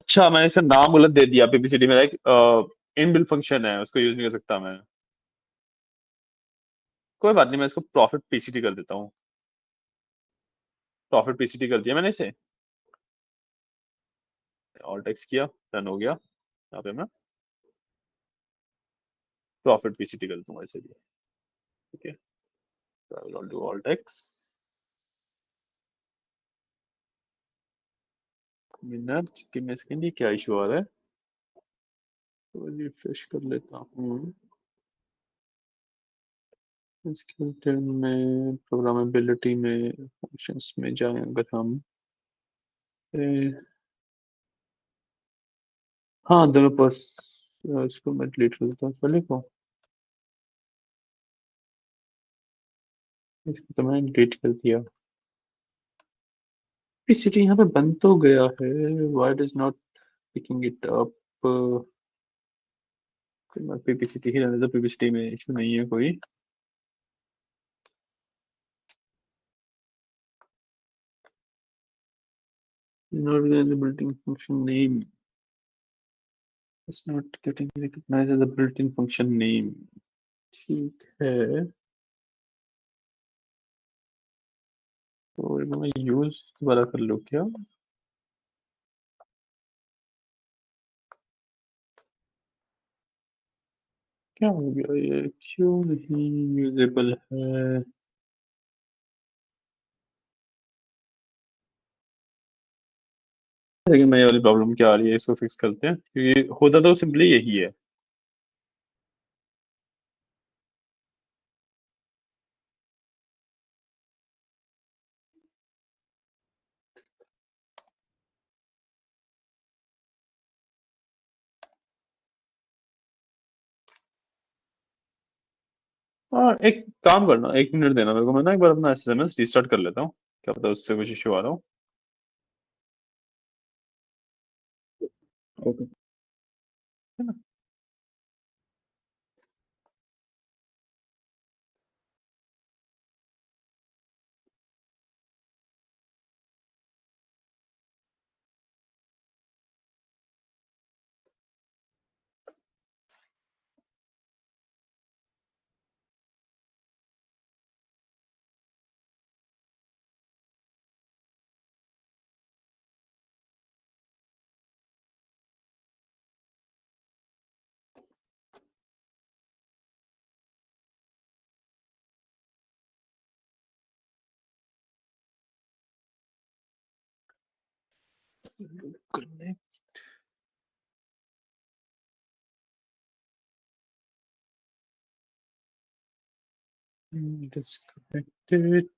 अच्छा, मैंने इसका नाम गलत दे दिया। पीपीसीटी मेरा एक इनबिल्ट फंक्शन है, उसको यूज नहीं कर सकता मैं। कोई बात नहीं, मैं इसको प्रॉफिट पीसीटी कर देता हूँ। प्रॉफिट पीसीटी कर दिया मैंने इसे। ऑल टेक्स्ट किया, डन हो गया। यहाँ पे मैं प्रॉफिट पीसीटी कर दूंगा इसे भी, ठीक है। So I will do all text minute कि मैं इसके लिए क्या इशू आ रहा है, तो रिफ्रेश कर लेता हूँ। स्केलेटन में, प्रोग्रामेबिलिटी में, फंक्शंस में जाएं अगर हम, ए, हाँ दोनों पास। इसको मैं डिलीट कर देता हूँ पहले को, इसको तो मैंने डिलीट कर दिया। पीसीटी यहाँ पे बंद तो गया है, why it is not picking it up. PPCT ही रहने दो, पीपीसीटी में इशू नहीं है कोई। Not the built-in function name. It's not getting recognized as a built-in function name. ठीक है, तो मैं यूज दोबारा कर लूँ क्या? क्या हो गया, ये क्यों नहीं यूजेबल है? लेकिन मैं ये वाली प्रॉब्लम क्या आ रही है, इसको फिक्स करते हैं, क्योंकि होता तो सिंपली यही है। और एक काम करना, 1 मिनट देना मेरे को, मैं ना एक बार अपना एसएमएस रिस्टार्ट कर लेता हूँ, क्या पता उससे कुछ इशू आ रहा हो। ओके। है ना। Connect. Disconnected.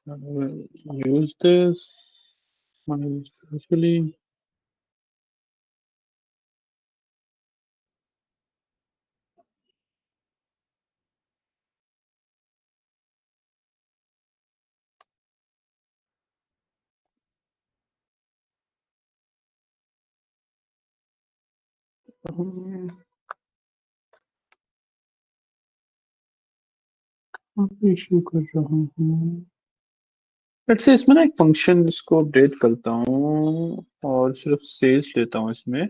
I will use this. I will successfully. Issue कर रहा हूँ। लेट्स से इसमें ना एक फंक्शन इसको अपडेट करता हूँ और सिर्फ सेल्स लेता हूँ इसमें,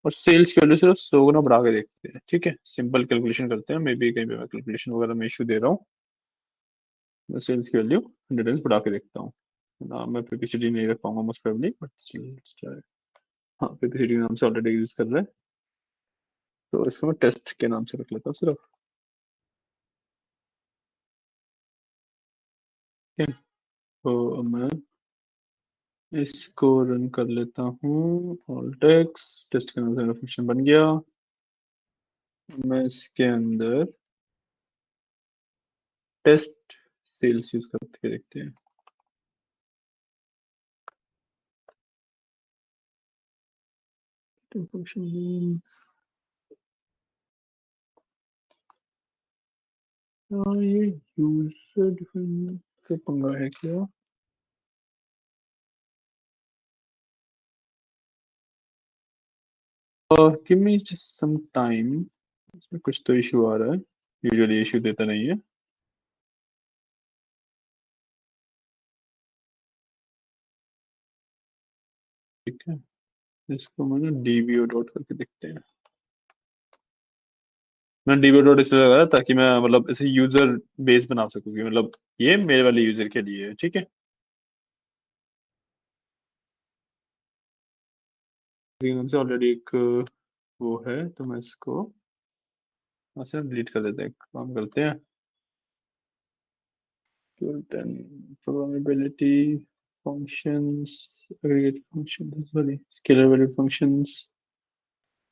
और सेल्स की वैल्यू सिर्फ 100 गुना बढ़ा के देखते हैं, ठीक है। सिंपल कैलकुलेशन करते हैं, मे बी कहीं पे मैं कैलकुलेशन वगैरह में इशू दे रहा हूँ। मैं सेल्स की वैल्यू 100 बढ़ा के देखता हूँ ना। मैं पीपीसीडी नहीं रख पाऊंगा most probably, but let's try. हाँ, पीपीसीडी नाम से ऑलरेडी यूज कर रहे हैं, तो इसको मैं टेस्ट के नाम से रख लेता हूँ सिर्फ। ठीक है, तो मैं इसको रन कर लेता हूँ। ऑल टेक्स्ट टेस्ट के नाम से मेरा फंक्शन बन गया। मैं इसके अंदर टेस्ट सेल्स यूज करके देखते हैं। फंक्शन ये यूजर डिफाइन का पंगा है क्या? Give me just some time, इसमें कुछ तो इशू आ रहा है, यूजुअली इशू देता नहीं है। ठीक है, इसको मैंने dbo डॉट करके देखते हैं। मैं dbo डॉट इसलिए लगाया ताकि मैं मतलब इसे यूजर बेस बना सकूं, कि मतलब ये मेरे वाले यूजर के लिए है, ठीक है। ग्रीन से ऑलरेडी एक वो है, तो मैं इसको यहाँ से डिलीट कर देते हैं। काम करते हैं, programmability functions, aggregate function, sorry scalar value functions.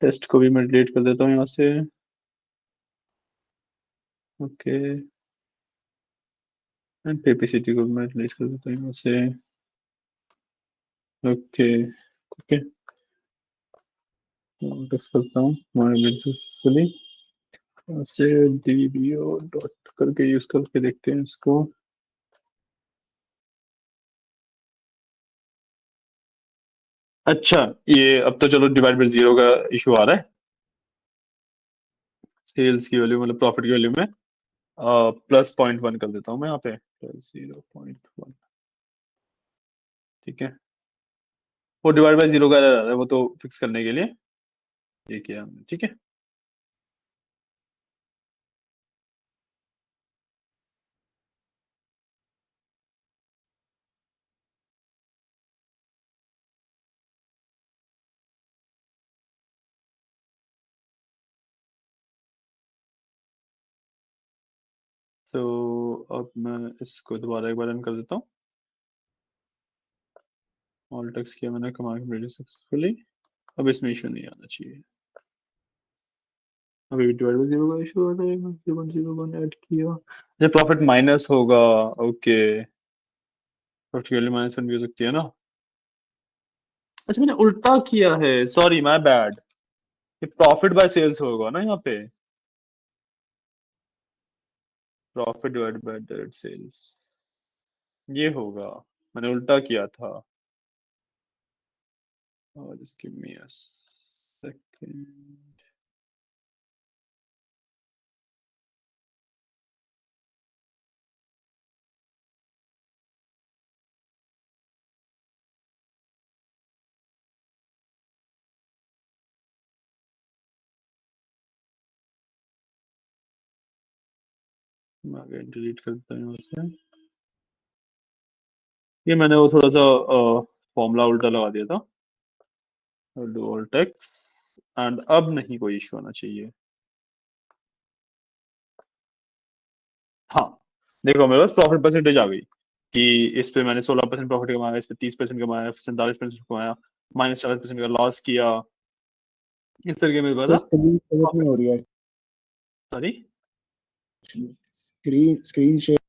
Test को भी मैं डिलीट कर देता हूँ यहाँ से। ओके, एंड पीपीसीटी को भी मैं डिलीट कर देता हूँ यहाँ से। ओके ओके, टेक्स्ट करता हूँ सक्सेसफुली से dbo डॉट करके यूज करके देखते हैं इसको। अच्छा, ये अब तो चलो डिवाइड बाय जीरो का इशू आ रहा है सेल्स की वैल्यू, मतलब प्रॉफिट की वैल्यू में। +0.1 कर देता हूँ मैं यहाँ पे, +0.1। ठीक है, वो डिवाइड बाय जीरो का error आ रहा है, वो तो फिक्स करने के लिए ये किया हमने, ठीक है। तो अब मैं इसको दोबारा एक बार रन कर देता हूँ। ऑल टेक्स्ट किया मैंने, कमांड कंप्लीट सक्सेसफुली। अब इसमें इशू नहीं आना चाहिए। अभी डिवाइड बाय जीरो का इशू आ रहा है, 0.01 ऐड किया। अच्छा, प्रॉफिट माइनस होगा। ओके, प्रॉफिट की वैल्यू -1 भी हो सकती है ना। अच्छा, मैंने उल्टा किया है, सॉरी माय बैड। ये प्रॉफिट बाय सेल्स होगा ना यहाँ पे। Profit divide by direct sales, ये होगा, मैंने उल्टा किया था। और just give me a second. मैं अगेन डिलीट करता हूँ उसे। ये मैंने वो थोड़ा सा फॉर्मूला उल्टा लगा दिया था, डू ऑल टेक्स, एंड अब नहीं कोई इश्यू आना चाहिए। हाँ, देखो मेरे पास प्रॉफिट परसेंटेज आ गई कि इस पे मैंने 16% प्रॉफिट कमाया, इस पे 30% कमाया, 47% कमाया, -40% का लॉस किया, इस तरीके मेरे पास तो स्क्रीन शेयर नहीं हो रही है, sorry screen share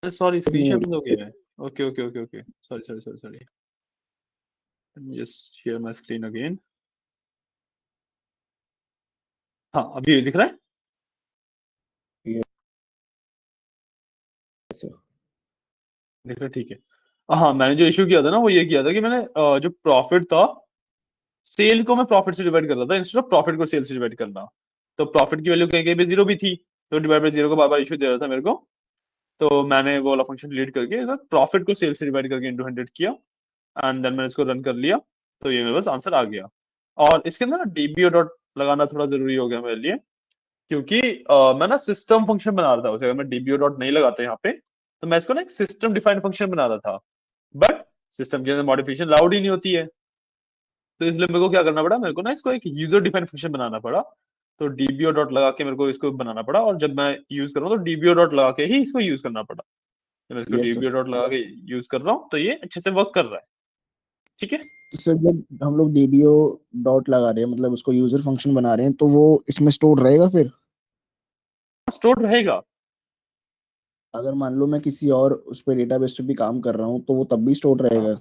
sorry screen नहीं हो शेयर बंद हो रही गया है। Okay okay okay okay, sorry sorry sorry sorry, just share my screen again. हाँ, अभी ये दिख रहा है। है। दिख रहा है, ठीक है। हाँ, मैंने जो इशू किया था ना वो ये किया था कि मैंने जो प्रॉफिट था, सेल को मैं प्रॉफिट से डिवाइड कर रहा था इंस्टेड ऑफ प्रॉफिट को सेल से डिवाइड करना। तो प्रॉफिट की वैल्यू कहीं कहीं पे 0 भी थी, तो डिवाइड बाय 0 को बार बार इशू दे रहा था मेरे को। तो मैंने वो वाला फंक्शन डिलीट करके प्रॉफिट को सेल से डिवाइड करके इंटू 100 किया, एंड देन मैंने इसको रन कर लिया। तो ये मेरे पास आंसर आ गया। और इसके अंदर ना डीबीओ डॉट लगाना थोड़ा जरूरी हो गया मेरे लिए, क्योंकि मैं ना सिस्टम फंक्शन बना रहा था उसे। अगर मैं डीबीओ डॉट नहीं लगाता यहाँ पे, तो मैं इसको ना एक सिस्टम डिफाइंड फंक्शन बना रहा था, बट सिस्टम के अंदर मॉडिफिकेशन लाउड ही नहीं होती है। तो इसलिए मेरे को क्या करना पड़ा, मेरे को ना इसको एक यूजर डिफाइंड फंक्शन बनाना पड़ा। तो डीबीओ डॉट लगा के मेरे को इसको बनाना पड़ा, और जब मैं यूज कर रहा हूँ तो डीबीओ डॉट लगा के ही इसको यूज करना पड़ा। जब मैं इसको यस सर। डीबीओ डॉट लगा के यूज कर रहा हूँ तो ये अच्छे से वर्क कर रहा है। ठीक है, तो सर जब हम लोग डीबीओ डॉट लगा रहे हैं, मतलब उसको यूजर फंक्शन बना रहे हैं, तो वो इसमें स्टोर रहेगा फिर? स्टोर रहेगा। अगर मान लो मैं किसी और उस पे डेटाबेस पे भी काम कर रहा हूँ, तो वो तब भी स्टोर रहेगा?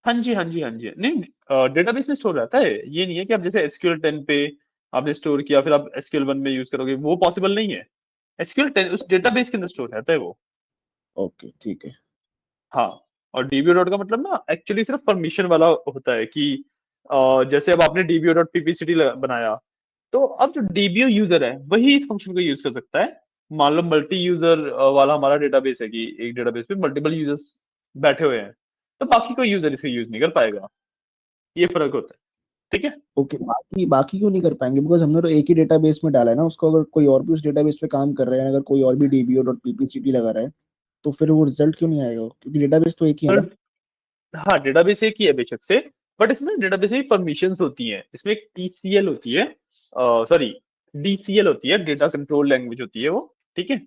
हाँ जी हाँ जी हाँ जी, नहीं डेटाबेस में स्टोर रहता है। ये नहीं है कि आप जैसे एसक्यूएल 10 पे आपने स्टोर किया फिर आप एसक्यूएल 1 में यूज करोगे, वो पॉसिबल नहीं है। एसक्यूएल 10 उस डेटाबेस के अंदर स्टोर रहता है वो। ओके ठीक है। हाँ, और डीबीओ डॉट का मतलब ना एक्चुअली सिर्फ परमिशन वाला होता है कि जैसे अब आपने डीबीओ डॉट पीपीसीटी बनाया, तो अब जो डीबीओ यूजर है वही इस फंक्शन को यूज कर सकता है। मान लो मल्टी यूजर वाला हमारा डेटाबेस है कि एक डेटाबेस पे मल्टीपल यूजर्स बैठे हुए हैं, तो बाकी कोई यूजर इसे यूज नहीं कर पाएगा। ये फर्क होता है। ठीक है, ओके, बाकी बाकी क्यों नहीं कर पाएंगे? बिकॉज हमने तो एक ही डेटाबेस में डाला है ना उसको। अगर कोई और भी उस डेटाबेस पे काम कर रहे हैं, अगर कोई और भी डीबीओ डॉट पीपीसीटी लगा रहा है, तो फिर वो रिजल्ट क्यों नहीं आएगा? क्योंकि डेटाबेस तो एक ही है ना। हाँ डेटाबेस एक ही है बेशक से, बट इसमें डेटाबेस में परमिशंस होती हैं। इसमें एक टीसीएल होती है, सॉरी डीसीएल होती है, डेटा कंट्रोल लैंग्वेज होती है वो। ठीक है,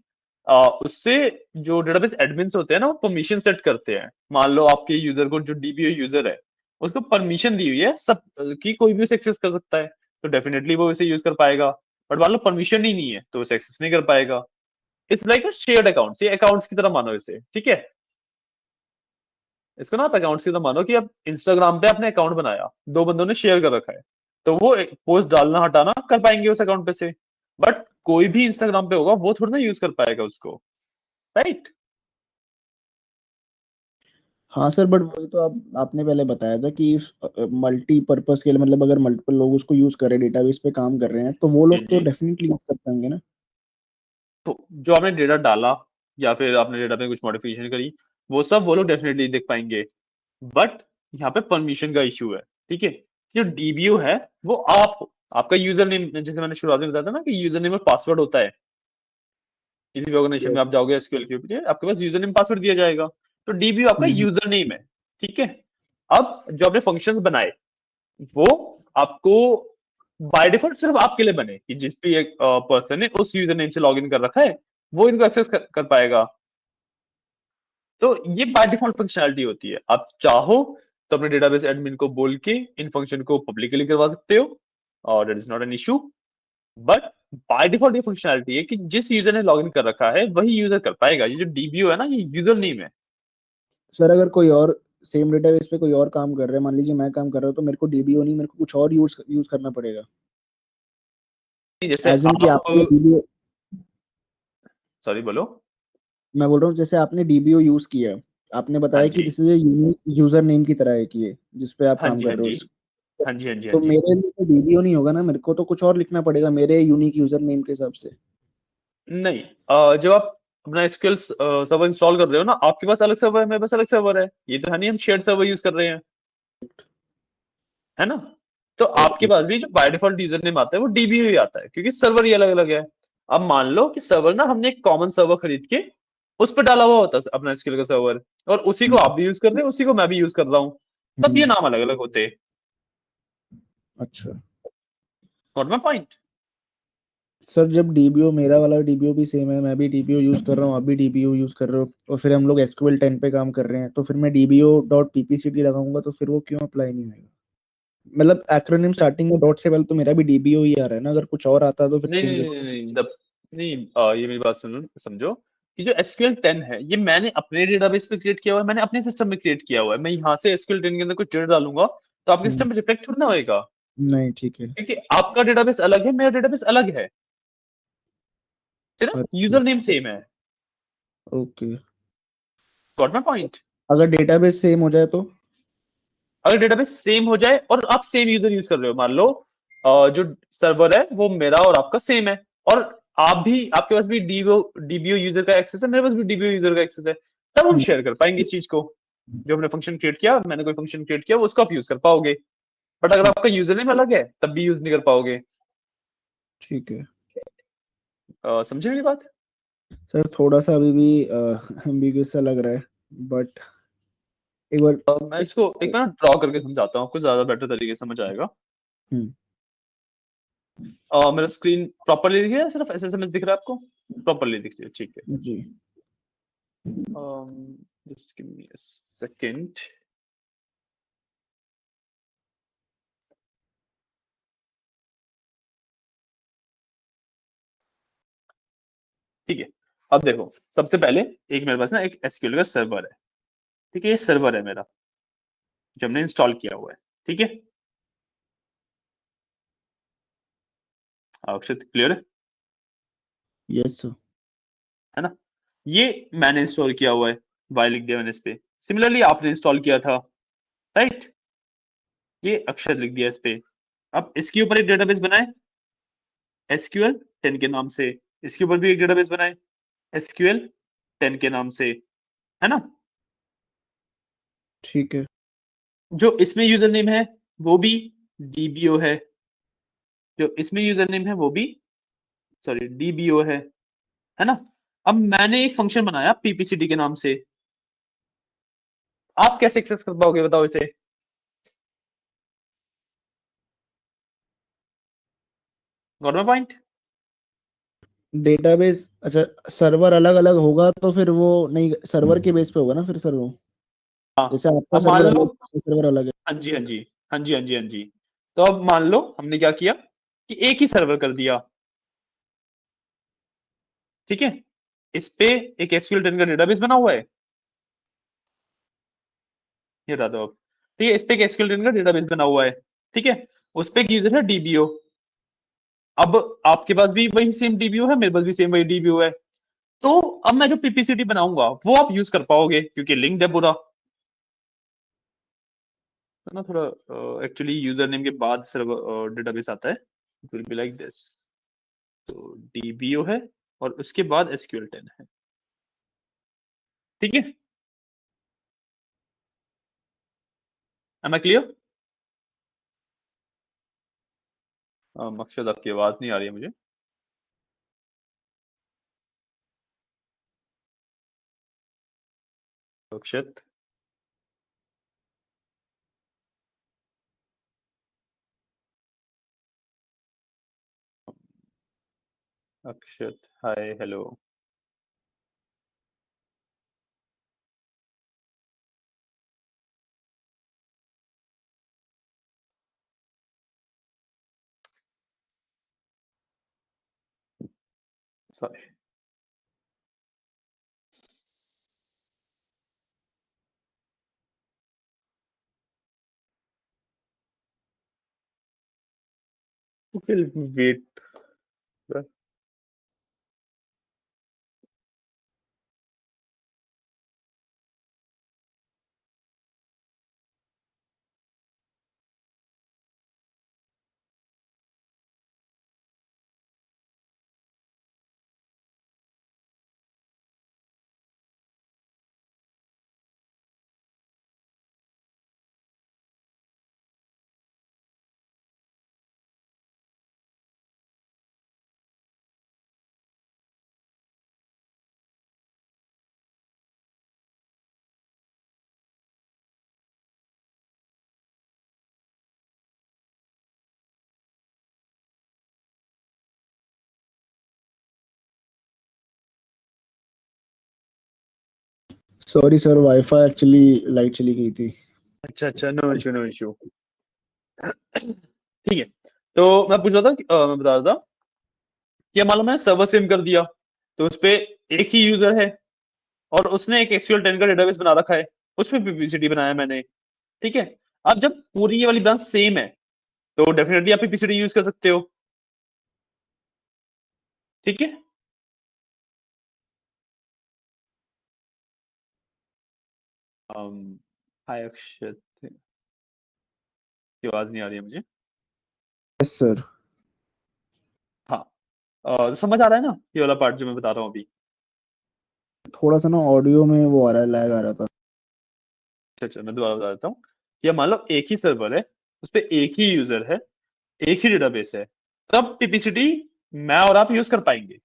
उससे जो डेटाबेस एडमिन्स होते हैं ना वो परमिशन सेट करते हैं। मान लो आपके यूजर को, जो डीबीओ यूजर है उसको परमिशन दी हुई है सब कि कोई भी उसे एक्सेस कर सकता है, तो डेफिनेटली वो इसे यूज कर पाएगा। बट मान लो परमिशन ही नहीं है तो उसे एक्सेस नहीं कर पाएगा। It's like a shared account, ये अकाउंट्स की तरह मानो इसे। ठीक है, इसको ना आप अकाउंट्स की तरह मानो कि अब इंस्टाग्राम पे आपने अकाउंट बनाया, दो बंदों ने शेयर कर रखा है, तो वो पोस्ट डालना हटाना कर पाएंगे उस अकाउंट पे से। बट कोई भी इंस्टाग्राम पे होगा वो थोड़ा ना यूज कर पाएगा उसको, राइट। हाँ सर, बट वही तो आपने पहले बताया था कि मल्टी पर्पस के लिए, मतलब अगर मल्टीपल लोग उसको यूज कर रहे हैं, डेटाबेस पे काम कर रहे हैं, तो वो जी लोग तो जी, डेफिनेटली यूज कर पाएंगे ना। तो जो आपने डेटा डाला या फिर आपने डेटा में कुछ मॉडिफिकेशन करी, वो लोग डेफिनेटली देख पाएंगे। बट यहाँ पे परमिशन का इश्यू है। ठीक है, जो डीबीओ है वो आप हो, आपका यूजर नेम, जैसे मैंने शुरुआत में बताया था ना कि यूजर नेम और पासवर्ड होता है। किसी भी ऑर्गेनाइजेशन में यस। आप जाओगे एसक्यूएल के लिए, आपके पास यूजर नेम पासवर्ड दिया जाएगा। तो डीबीओ आपका हम्म। यूजर नेम है। ठीक है, अब जो आपने फंक्शंस बनाए वो आपको बाय डिफॉल्ट सिर्फ आपके लिए बने कि जिस भी एक पर्सन ने उस यूजर नेम से लॉग इन कर रखा है वो इनको एक्सेस कर पाएगा। तो ये बाय डिफॉल्ट फंक्शनैलिटी होती है। आप चाहो तो अपने डेटाबेस एडमिन को बोल के इन फंक्शन को पब्लिकली करवा सकते हो, और that is not an issue. But by default ये फंक्शनैलिटी है कि जिस यूजर ने लॉगिन कर रखा है वही यूजर कर पाएगा। ये जो डीबीओ है ना, ये यूजर नेम है। सर अगर कोई और सेम डेटाबेस पे कोई और काम कर रहा है, मान लीजिए मैं काम कर रहा हूँ, तो मेरे को डीबीओ नहीं, मेरे को कुछ और यूज करना पड़ेगा? जैसे एज इन कि आप, आपके डीबीओ सॉरी बोलो। मैं बोल रहा हूँ जैसे आपने डीबीओ यूज किया, आपने हाँ बताया कि जी, this is unique user name की तरह है कि ये जिस पे आप हाँ काम जी, हाँ कर रहे जी, हो। हाँ जी, हाँ जी, हाँ तो जी। मेरे लिए तो डीबीओ नहीं होगा ना, मेरे को तो कुछ और लिखना पड़ेगा मेरे यूनिक यूजर नेम के हिसाब से। नहीं, जब आप अपना एसक्यूएल सर्वर इंस्टॉल कर रहे हो ना, आपके पास अलग सर्वर है, मेरे पास अलग सर्वर है। ये तो है नहीं हम शेयर्ड सर्वर यूज कर रहे हैं, है ना? तो आपके ओके। पास भी जो बाय डिफॉल्ट यूजर नेम आता है वो डीबीयू ही आता है, क्योंकि सर्वर ही अलग अलग है। अब मान लो कि सर्वर ना हमने एक कॉमन सर्वर खरीद के उस पर डाला हुआ होता है अपना एसक्यूएल का सर्वर, और उसी को आप भी यूज कर रहे हो, उसी को मैं भी यूज कर रहा हूँ, तब ये नाम अलग अलग होते। अच्छा गॉट माय पॉइंट? सर, जब डीबीओ मेरा वाला डीबीओ भी सेम है, मैं भी डीबीओ यूज कर रहा हूँ, आप भी डीबीओ यूज कर रहे हो, और फिर हम लोग एसक्यूएल 10 पे काम कर रहे हैं, तो फिर मैं डीबीओ डॉट पीपीसीटी लगाऊंगा तो फिर वो क्यों अप्लाई नहीं होगा? मतलब एक्रोनिम स्टार्टिंग में डॉट से पहले तो मेरा भी डीबीओ ही आ रहा है ना, अगर कुछ और आता तो फिर नहीं चेंज नहीं नहीं नहीं नहीं, नहीं, ये मेरी बात सुनो, समझो कि जो SQL 10 है ये मैंने अपने डेटाबेस पे क्रिएट किया हुआ है, मैंने अपने सिस्टम में क्रिएट किया हुआ है। मैं यहाँ से SQL 10 के अंदर कुछ डेटा डालूंगा तो आपके सिस्टम में रिफ्लेक्ट थोड़ा ना होएगा, नहीं, ठीक है। क्योंकि आपका डेटाबेस अलग है, मेरा डेटाबेस अलग है, सिर्फ अच्छा, यूजर नेम सेम है। ओके। Got my point? अगर डेटाबेस सेम हो जाए तो? अगर डेटाबेस सेम हो जाए और आप सेम यूजर यूज कर रहे हो, मान लो जो सर्वर है वो मेरा और आपका सेम है, और आप भी, आपके पास भी डीबीओ यूजर का एक्सेस है, मेरे पास भी डीबीओ यूजर का एक्सेस है, तब हम हम्म, शेयर कर पाएंगे इस चीज को। जो हमने फंक्शन क्रिएट किया, मैंने कोई फंक्शन क्रिएट किया, वो उसको आप यूज कर पाओगे। बट अगर ठीक आपका यूजर नेम अलग है तब भी यूज नहीं कर पाओगे। ठीक है समझे मेरी बात? सर, थोड़ा सा अभी भी एम्बिगुअस सा लग रहा है, बट एक बार। मैं इसको एक बार ड्रॉ करके समझाता हूँ, आपको ज्यादा बेटर तरीके से समझ आएगा। हम्म, मेरा स्क्रीन प्रॉपरली दिख रहा है, सिर्फ एसएसएमएस दिख रहा है आपको? प्रॉपरली दिख रही है, ठीक है। जी। Just give me a second. ठीक है, अब देखो, सबसे पहले एक मेरे पास ना एक एसक्यूएल का सर्वर है, ठीक है, ये सर्वर है मेरा जो हमने इंस्टॉल किया हुआ है, ठीक है। अक्षत क्लियर यस सर। है ना? ये मैंने इंस्टॉल किया हुआ है, वाई लिख दिया मैंने इस पे। सिमिलरली आपने इंस्टॉल किया था, राइट? ये अक्षर लिख दिया इस पे। अब इसके ऊपर एक डेटाबेस बनाए एसक्यूएल 10 के नाम से, इसके ऊपर भी एक डेटाबेस बनाए एसक्यूएल 10 के नाम से, है ना? ठीक है। जो इसमें यूजर नेम है वो भी डीबीओ है, जो इसमें यूजर नेम है वो भी, सॉरी, डीबीओ है ना? अब मैंने एक फंक्शन बनाया पीपीसीटी के नाम से, आप कैसे एक्सेस कर पाओगे बताओ इसे? Got my point? डेटाबेस, अच्छा, सर्वर अलग अलग होगा तो फिर वो नहीं, सर्वर के बेस पे होगा ना फिर सर वो, हाँ, जैसे आपका अब मान सर्वर अलग लो, है, सर्वर अलग है। हाँ जी, हाँ जी, हाँ जी, हाँ जी, हाँ जी। तो अब मान लो हमने क्या किया कि एक ही सर्वर कर दिया, ठीक है। इस पे एक एसक्यूएल 10 का डेटाबेस बना हुआ है, ये रहा दो अब। ठीक है, इस पे एक एसक्यूएल 10 का डेटाबेस बना हुआ है, ठीक है। उस पे एक यूजर है डीबीओ। अब आपके पास भी वही सेम डीबीओ है, मेरे पास भी सेम वही डीबीओ है। तो अब मैं जो पीपीसीटी बनाऊंगा वो आप यूज कर पाओगे, क्योंकि लिंक्ड है पूरा, है ना? थोड़ा एक्चुअली यूजर नेम के बाद सर्वर डेटाबेस आता है, it will be like this. तो डीबीओ है और उसके बाद एसक्यूएल 10 है, ठीक है। Am I clear? मकसद आपकी आवाज नहीं आ रही है मुझे। Akshat, Akshat, hi, hello. Sorry. Wait, sorry sir, wifi actually light चली गई थी। अच्छा अच्छा, नो इशू नो इशू। ठीक है, तो मैं पूछ रहा था मैं बता रहा था कि मान लो मैं सर्वर सिम कर दिया, तो उस पे एक ही यूजर है और उसने एक SQL 10 का डेटाबेस बना रखा है, उसमें पीपीसीटी बनाया मैंने। ठीक है, अब जब पूरी ये वाली ब्रांच सेम है तो डेफिनेटली आप पीपीसीटी यूज कर सकते हो। ठीक है, हाय अक्षत, की आवाज नहीं आ रही है मुझे। Yes sir. हाँ, तो समझ आ रहा है ना ये वाला पार्ट जो मैं बता रहा हूँ अभी। थोड़ा सा ना ऑडियो में वो आ रहा है, लैग आ रहा था। अच्छा अच्छा, मैं दोबारा बता देता हूँ कि मान लो एक ही सर्वर है, उस पे एक ही यूजर है, एक ही डेटाबेस है, तब पीपीसीटी मैं और आप यूज कर पाएंगे।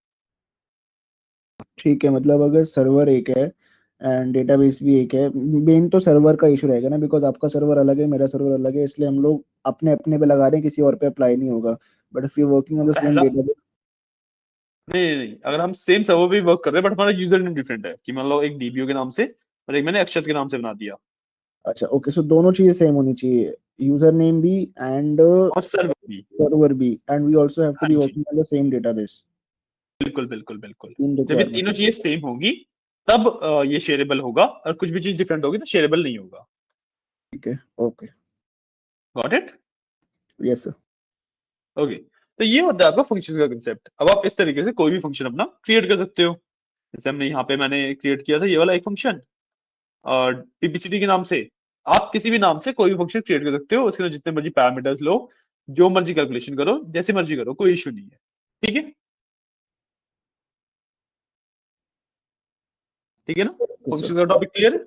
ठीक है, मतलब अगर सर्वर एक है एंड डेटाबेस भी एक है, मेन तो सर्वर का इशू रहेगा ना, बिकॉज आपका सर्वर अलग है, मेरा सर्वर अलग है, इसलिए हम लोग अपने अपने पे लगा रहे हैं, किसी और पे अप्लाई नहीं होगा। But if you working on the same पहला, डेटाबेस। नहीं नहीं नहीं, अगर हम सेम सर्वर पे वर्क कर रहे हैं बट हमारा यूजर नेम डिफरेंट है, कि मान लो एक डीबीओ के नाम से और एक मैंने अक्षत के नाम से बना दिया, अच्छा ओके, सो दोनों चीजें सेम होनी चाहिए, यूजर नेम भी एंड और सर्वर भी। सर्वर भी, and we also have to हाँ बी जी, working on the same database. बिल्कुल बिल्कुल बिल्कुल। तीन जब ये रिक्वायरमेंट तीनों है। चीजें सेम होगी तब ये शेयरेबल होगा, और कुछ भी चीज डिफरेंट होगी तो शेयरेबल नहीं होगा। ठीक है, okay. Got it. Yes sir. Okay, तो ये होता है आपका फंक्शन का कंसेप्ट। अब आप इस तरीके से कोई भी फंक्शन अपना क्रिएट कर सकते हो। जैसे हमने यहाँ पे मैंने क्रिएट किया था ये वाला एक फंक्शन और पीपीसीटी के नाम से। आप किसी भी नाम से कोई भी फंक्शन क्रिएट कर सकते हो, उसके अंदर जितने मर्जी पैरामीटर्स लो, जो मर्जी कैलकुलेशन करो, जैसे मर्जी करो, कोई इशू नहीं है। ठीक है, ठीक है ना, सर फंक्शन का टॉपिक क्लियर है।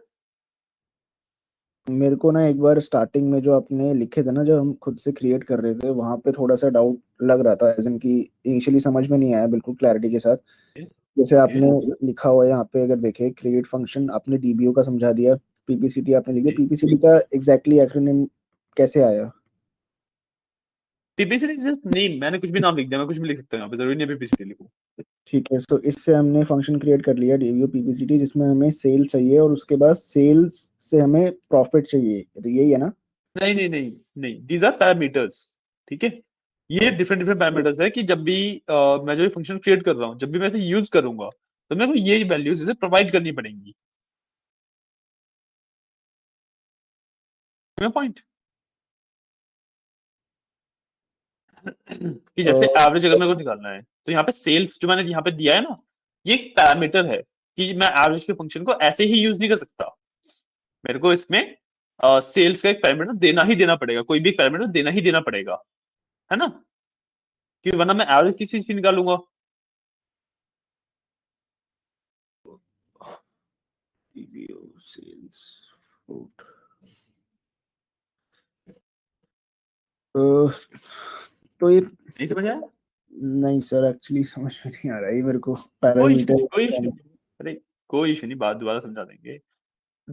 मेरे को ना एक बार स्टार्टिंग में जो आपने लिखे थे ना, जो हम खुद से क्रिएट कर रहे थे, वहां पे थोड़ा सा डाउट लग रहा था, एज इन की इनिशियली समझ में नहीं आया बिल्कुल क्लैरिटी के साथ। जैसे ओके, आपने लिखा हुआ है यहाँ पे, अगर देखें क्रिएट फंक्शन, आपने डीबीओ का समझा दिया, पीपीसीटी आपने लिख दिया, पीपीसीटी का एग्जैक्टली एक्रोनिम कैसे आया? पीपीसीटी जस्ट नेम, मैंने कुछ भी नाम लिख दिया, मैं कुछ भी लिख सकता हूँ यहाँ पे, जरूरी नहीं पीपीसीटी लिखूं। ठीक है, तो इससे हमने फंक्शन क्रिएट कर लिया डीबीओ पीपीसीटी, जिसमें हमें सेल चाहिए और उसके बाद सेल्स से हमें प्रॉफिट चाहिए, यही है ना? नहीं नहीं नहीं नहीं, दीज आर पैरामीटर्स। ठीक है, ये डिफरेंट डिफरेंट पैरामीटर्स है कि जब भी मैं जो फंक्शन क्रिएट कर रहा हूँ, जब भी मैं इसे यूज करूंगा तो मेरे को ये वैल्यूज इसे प्रोवाइड करनी पड़ेंगी। पॉइंट कि जैसे एवरेज अगर मेरे को निकालना है तो यहाँ पे सेल्स जो मैंने यहाँ पे दिया है ना, ये एक पैरामीटर है कि मैं एवरेज के फंक्शन को ऐसे ही यूज नहीं कर सकता। मेरे को इसमें सेल्स का एक पैरामीटर देना ही देना पड़ेगा, कोई भी एक पैरामीटर देना ही देना पड़ेगा, है ना, कि वरना मैं एवरेज किसी चीज की निकालूंगा। DBO sales food. तो ये, नहीं समझ आया? नहीं सर एक्चुअली समझ में नहीं आ रहा है ये मेरे को, कोई इशू नहीं, कोई इशू पैरामीटर। नहीं, अरे कोई इशू नहीं, बात दोबारा समझा देंगे।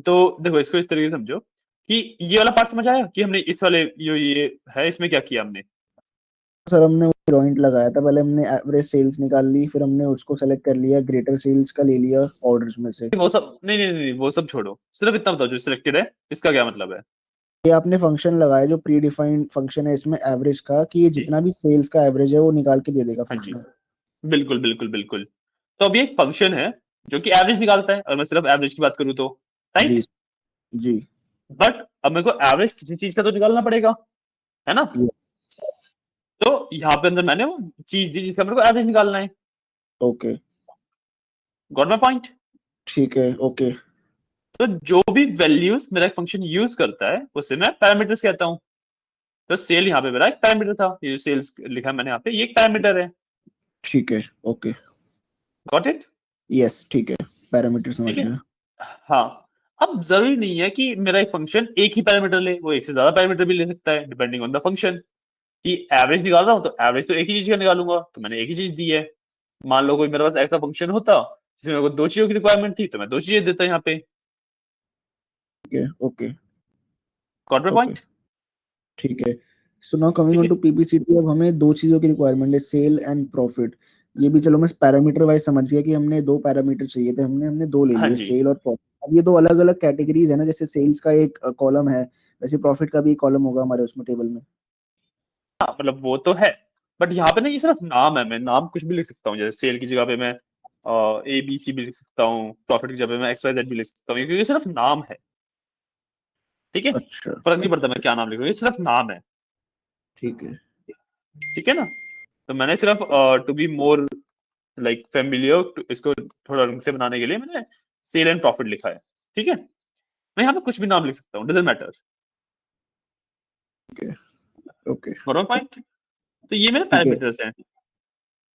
तो देखो, इसको इस तरीके से समझो कि ये वाला पार्ट समझ आया कि हमने इस वाले जो ये है इसमें क्या किया हमने। सर हमने वो जॉइंट लगाया था, पहले हमने एवरेज सेल्स निकाल ली, फिर हमने उसको सेलेक्ट कर लिया, ग्रेटर सेल्स का ले लिया ऑर्डर्स में से। वो सब नहीं नहीं नहीं, वो सब छोड़ो, सिर्फ इतना बताओ जो सिलेक्टेड है इसका क्या मतलब है। ये आपने फंक्शन लगाया जो प्री डिफाइंड फंक्शन है इसमें एवरेज का, कि ये जी, जितना भी सेल्स का एवरेज है वो निकाल के दे देगा हाँ जी, फंक्शन। बिल्कुल बिल्कुल बिल्कुल। तो अब ये एक फंक्शन है जो कि एवरेज निकालता है, और मैं सिर्फ एवरेज की बात करूँ तो, जी। राइट। जी। बट अब मेरे को एवरेज किसी चीज का तो निकालना पड़ेगा, है ना। तो यहाँ पे अंदर मैंने वो चीज दी जिसका मेरे को एवरेज निकालना है। ओके। Got my point. ठीक है, ओके। तो जो भी वैल्यूज मेरा एक फंक्शन यूज करता है उसे मैं पैरामीटर्स कहता हूँ। तो सेल यहाँ पे मेरा एक पैरामीटर था, ये जो सेल्स लिखा है मैंने यहाँ पे, ये एक पैरामीटर है। ठीक है, ओके। Got it. यस ठीक है, पैरामीटर समझ ठीक है, गया। हाँ। अब जरूरी नहीं है कि मेरा एक फंक्शन एक ही पैरामीटर ले, वो एक से ज्यादा पैरामीटर भी ले सकता है डिपेंडिंग ऑन द फंक्शन। कि एवरेज निकाल रहा हूँ तो एवरेज तो एक ही चीज का निकालूंगा, तो मैंने एक ही चीज दी है। मान लो कोई मेरे पास ऐसा फंक्शन होता जिसमें मेरे को दो चीजों की रिक्वायरमेंट थी, तो मैं दो चीजें देता यहाँ पे। ठीक है, okay. Got my okay, point. ठीक है। सो नाउ कमिंग ठीक ऑन है, टू पीपीसीटी, अब हमें दो चीजों की रिक्वायरमेंट है, सेल एंड प्रॉफिट। ये भी चलो मैं पैरामीटर वाइज समझ गया कि हमने दो पैरामीटर चाहिए थे, हमने हमने दो ले हाँ लिए, जी, सेल और प्रॉफिट। अब ये दो अलग अलग कैटेगरीज है ना, जैसे सेल्स का एक कॉलम है, वैसे प्रॉफिट का भी कॉलम होगा हमारे उसमें टेबल में। हाँ मतलब वो तो है, बट यहाँ पे ना ये सिर्फ नाम है, मैं नाम कुछ भी लिख सकता हूँ, जैसे सेल की जगह पे मैं ABC भी लिख सकता हूँ, प्रॉफिट की जगह पे मैं XYZ भी लिख सकता हूँ, क्योंकि ये सिर्फ नाम है। ठीक है, अच्छा। फर्क नहीं पड़ता मैं क्या नाम लिखूँ, ये सिर्फ नाम है। ठीक है। ठीक है ना, तो मैंने सिर्फ to be more like familiar इसको थोड़ा ढंग से बनाने के लिए मैंने सेल एंड प्रॉफिट लिखा है। ठीक है, मैं यहाँ पे कुछ भी नाम लिख सकता हूँ, डजेंट मैटर। ठीक है। ओके। पॉइंट। तो ये मेरे ठीक है। पैरामीटर्स हैं।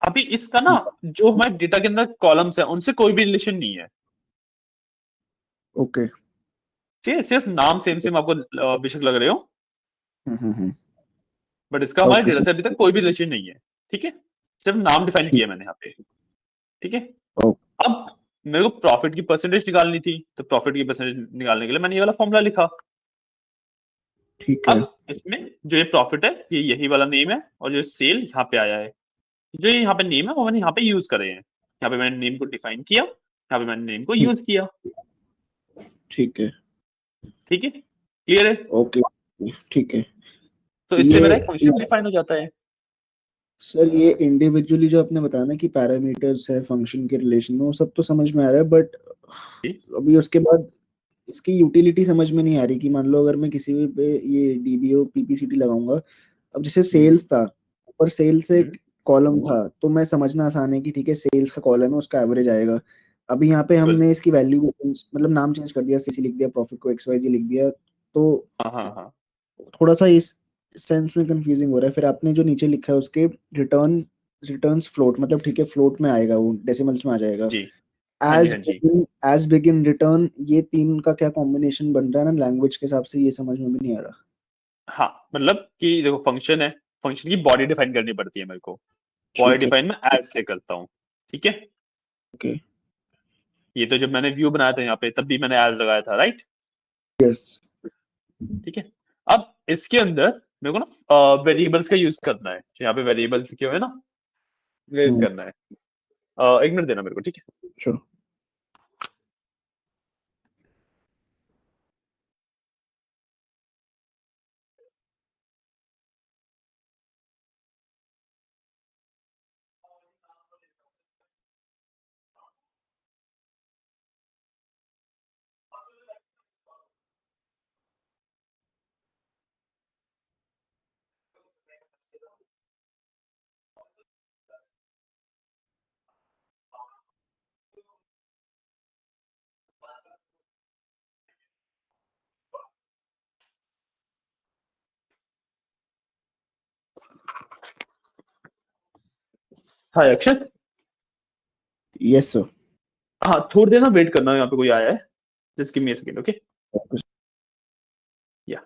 अभी इसका ना जो हमारे डेटा के अंदर कॉलम्स है उनसे कोई भी रिलेशन नहीं है। ओके। ठीक है, सिर्फ नाम सेम सेम आपको बेशक लग रहे हो, हम्म। बट इसका हमारे ओके डेटा सर। से अभी तक कोई भी रिलेशन नहीं है। ठीक है, सिर्फ नाम डिफाइन ठीक। किया मैंने यहाँ पे। ठीक है, ओ। अब मेरे को प्रॉफिट की परसेंटेज निकालनी थी, तो प्रॉफिट की परसेंटेज निकालने के लिए मैंने ये वाला फॉर्मूला लिखा। ठीक है। अब इसमें जो ये प्रॉफिट है ये यही वाला नेम है, और जो सेल यहाँ पे आया है, जो यहाँ पे नेम है वो मैंने यहाँ पे यूज करे हैं। यहाँ पे मैंने नेम को डिफाइन किया, यहाँ पे मैंने नेम को यूज किया। ठीक है। ठीक है, क्लियर है। ओके। ठीक है। तो इससे मेरा एक ये फंक्शन डिफाइन हो जाता है। सर ये इंडिविजुअली जो आपने बताया ना कि पैरामीटर्स है फंक्शन के रिलेशन में, वो सब तो समझ में आ रहा है, बट अभी उसके बाद इसकी यूटिलिटी समझ में नहीं आ रही कि मान लो अगर मैं किसी भी पे ये डीबीओ पीपीसीटी लगाऊंगा, अब जैसे हम्म, सेल्स था, ऊपर सेल्स हम्म, एक कॉलम था, तो मैं समझना आसान है कि ठीक है सेल्स का कॉलम है उसका एवरेज आएगा। अभी यहाँ पे बिल्कुल। हमने इसकी वैल्यू मतलब नाम चेंज कर दिया, सीसी लिख दिया, प्रॉफिट को एक्सवाईजी लिख दिया, तो हाँ हाँ हाँ थोड़ा सा इस सेंस में कंफ्यूजिंग हो रहा है। फिर आपने जो नीचे लिखा है उसके रिटर्न रिटर्न्स फ्लोट, मतलब ठीक है फ्लोट में आएगा, वो डेसिमल्स में आ जाएगा। जी, हाँ जी, एज हाँ जी। एज बिगिन रिटर्न, ये तीन का क्या कॉम्बिनेशन बन रहा है ना लैंग्वेज के हिसाब से, ये समझ में भी नहीं आ रहा। हाँ मतलब कि देखो फंक्शन है, फंक्शन की बॉडी डिफाइन करनी पड़ती है मेरे को। बॉडी ठीक है। डिफाइन मैं एज से करता हूँ। ठीक है, ओके। ये तो जब मैंने व्यू बनाया था यहाँ पे तब भी मैंने एज लगाया था, राइट। यस। ठीक है, अब इसके अंदर मेरे को ना वेरिएबल्स का यूज करना है, जो यहाँ पे वेरिएबल्स लिखे हुए हैं ना, यूज करना है। एक मिनट देना मेरे को, ठीक है। श्योर। हाँ अक्षत, यस सर। हाँ थोड़ी देर ना वेट करना, यहाँ पे कोई आया है, just give me a second, okay. या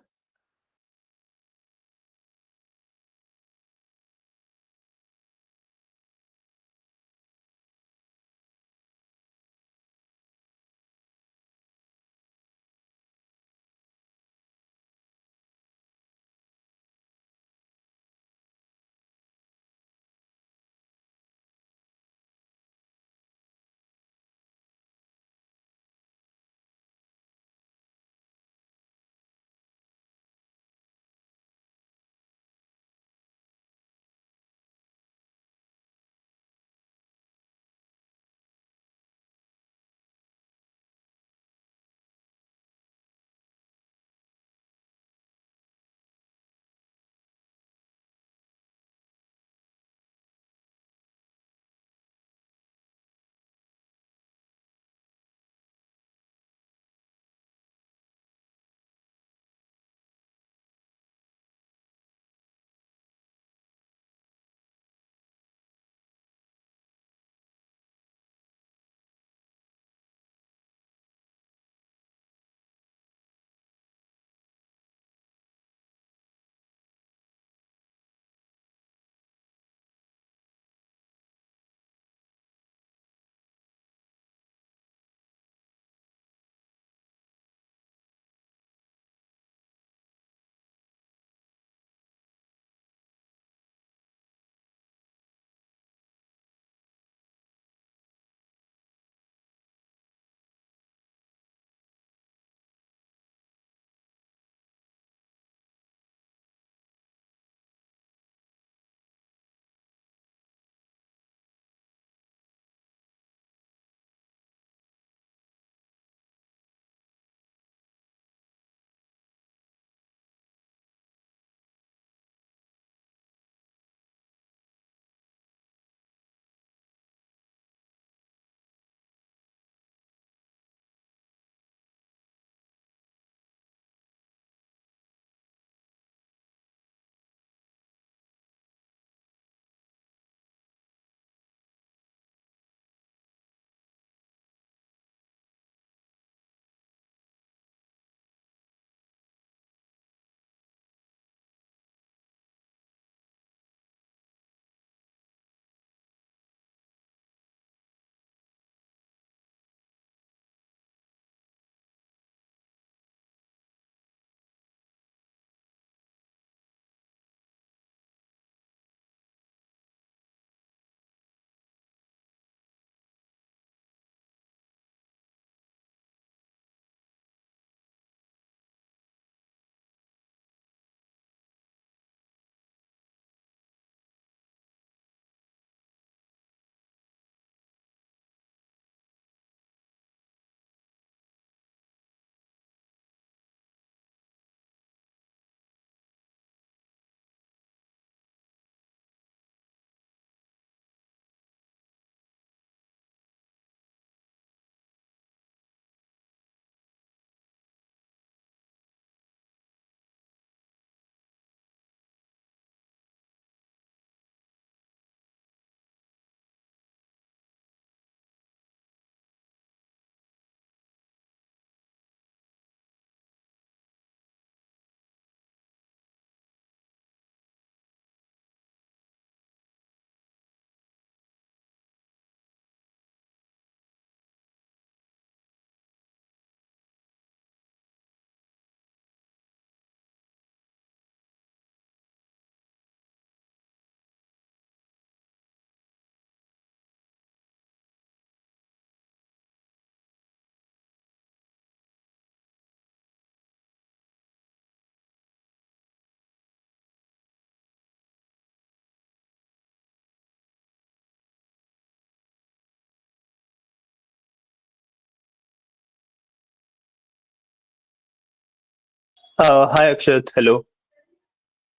हाय अक्षत, हेलो।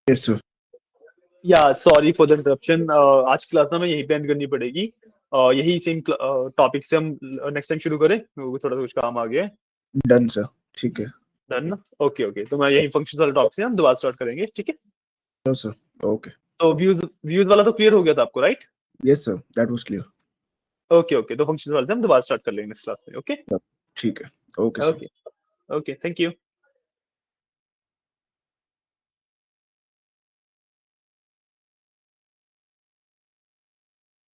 Yes sir. या सॉरी फॉर द इंटरप्शन। आज क्लास ना मैं यहीं पे एंड करनी पड़ेगी। यही सेम टॉपिक से हम नेक्स्ट टाइम शुरू करें, मेरे को थोड़ा सा कुछ काम आ गया है। डन सर, ठीक है। डन ना? ओके ओके, तो मैं यही फंक्शन वाले टॉपिक से हम दोबारा स्टार्ट करेंगे, ठीक है। No sir, okay. तो व्यूज वाला तो क्लियर हो गया था आपको, right? Yes sir, that was clear. Okay okay, तो फंक्शन वाले से हम दोबारा स्टार्ट कर लेंगे नेक्स्ट क्लास में। ओके ठीक है, okay sir. Okay okay, thank you.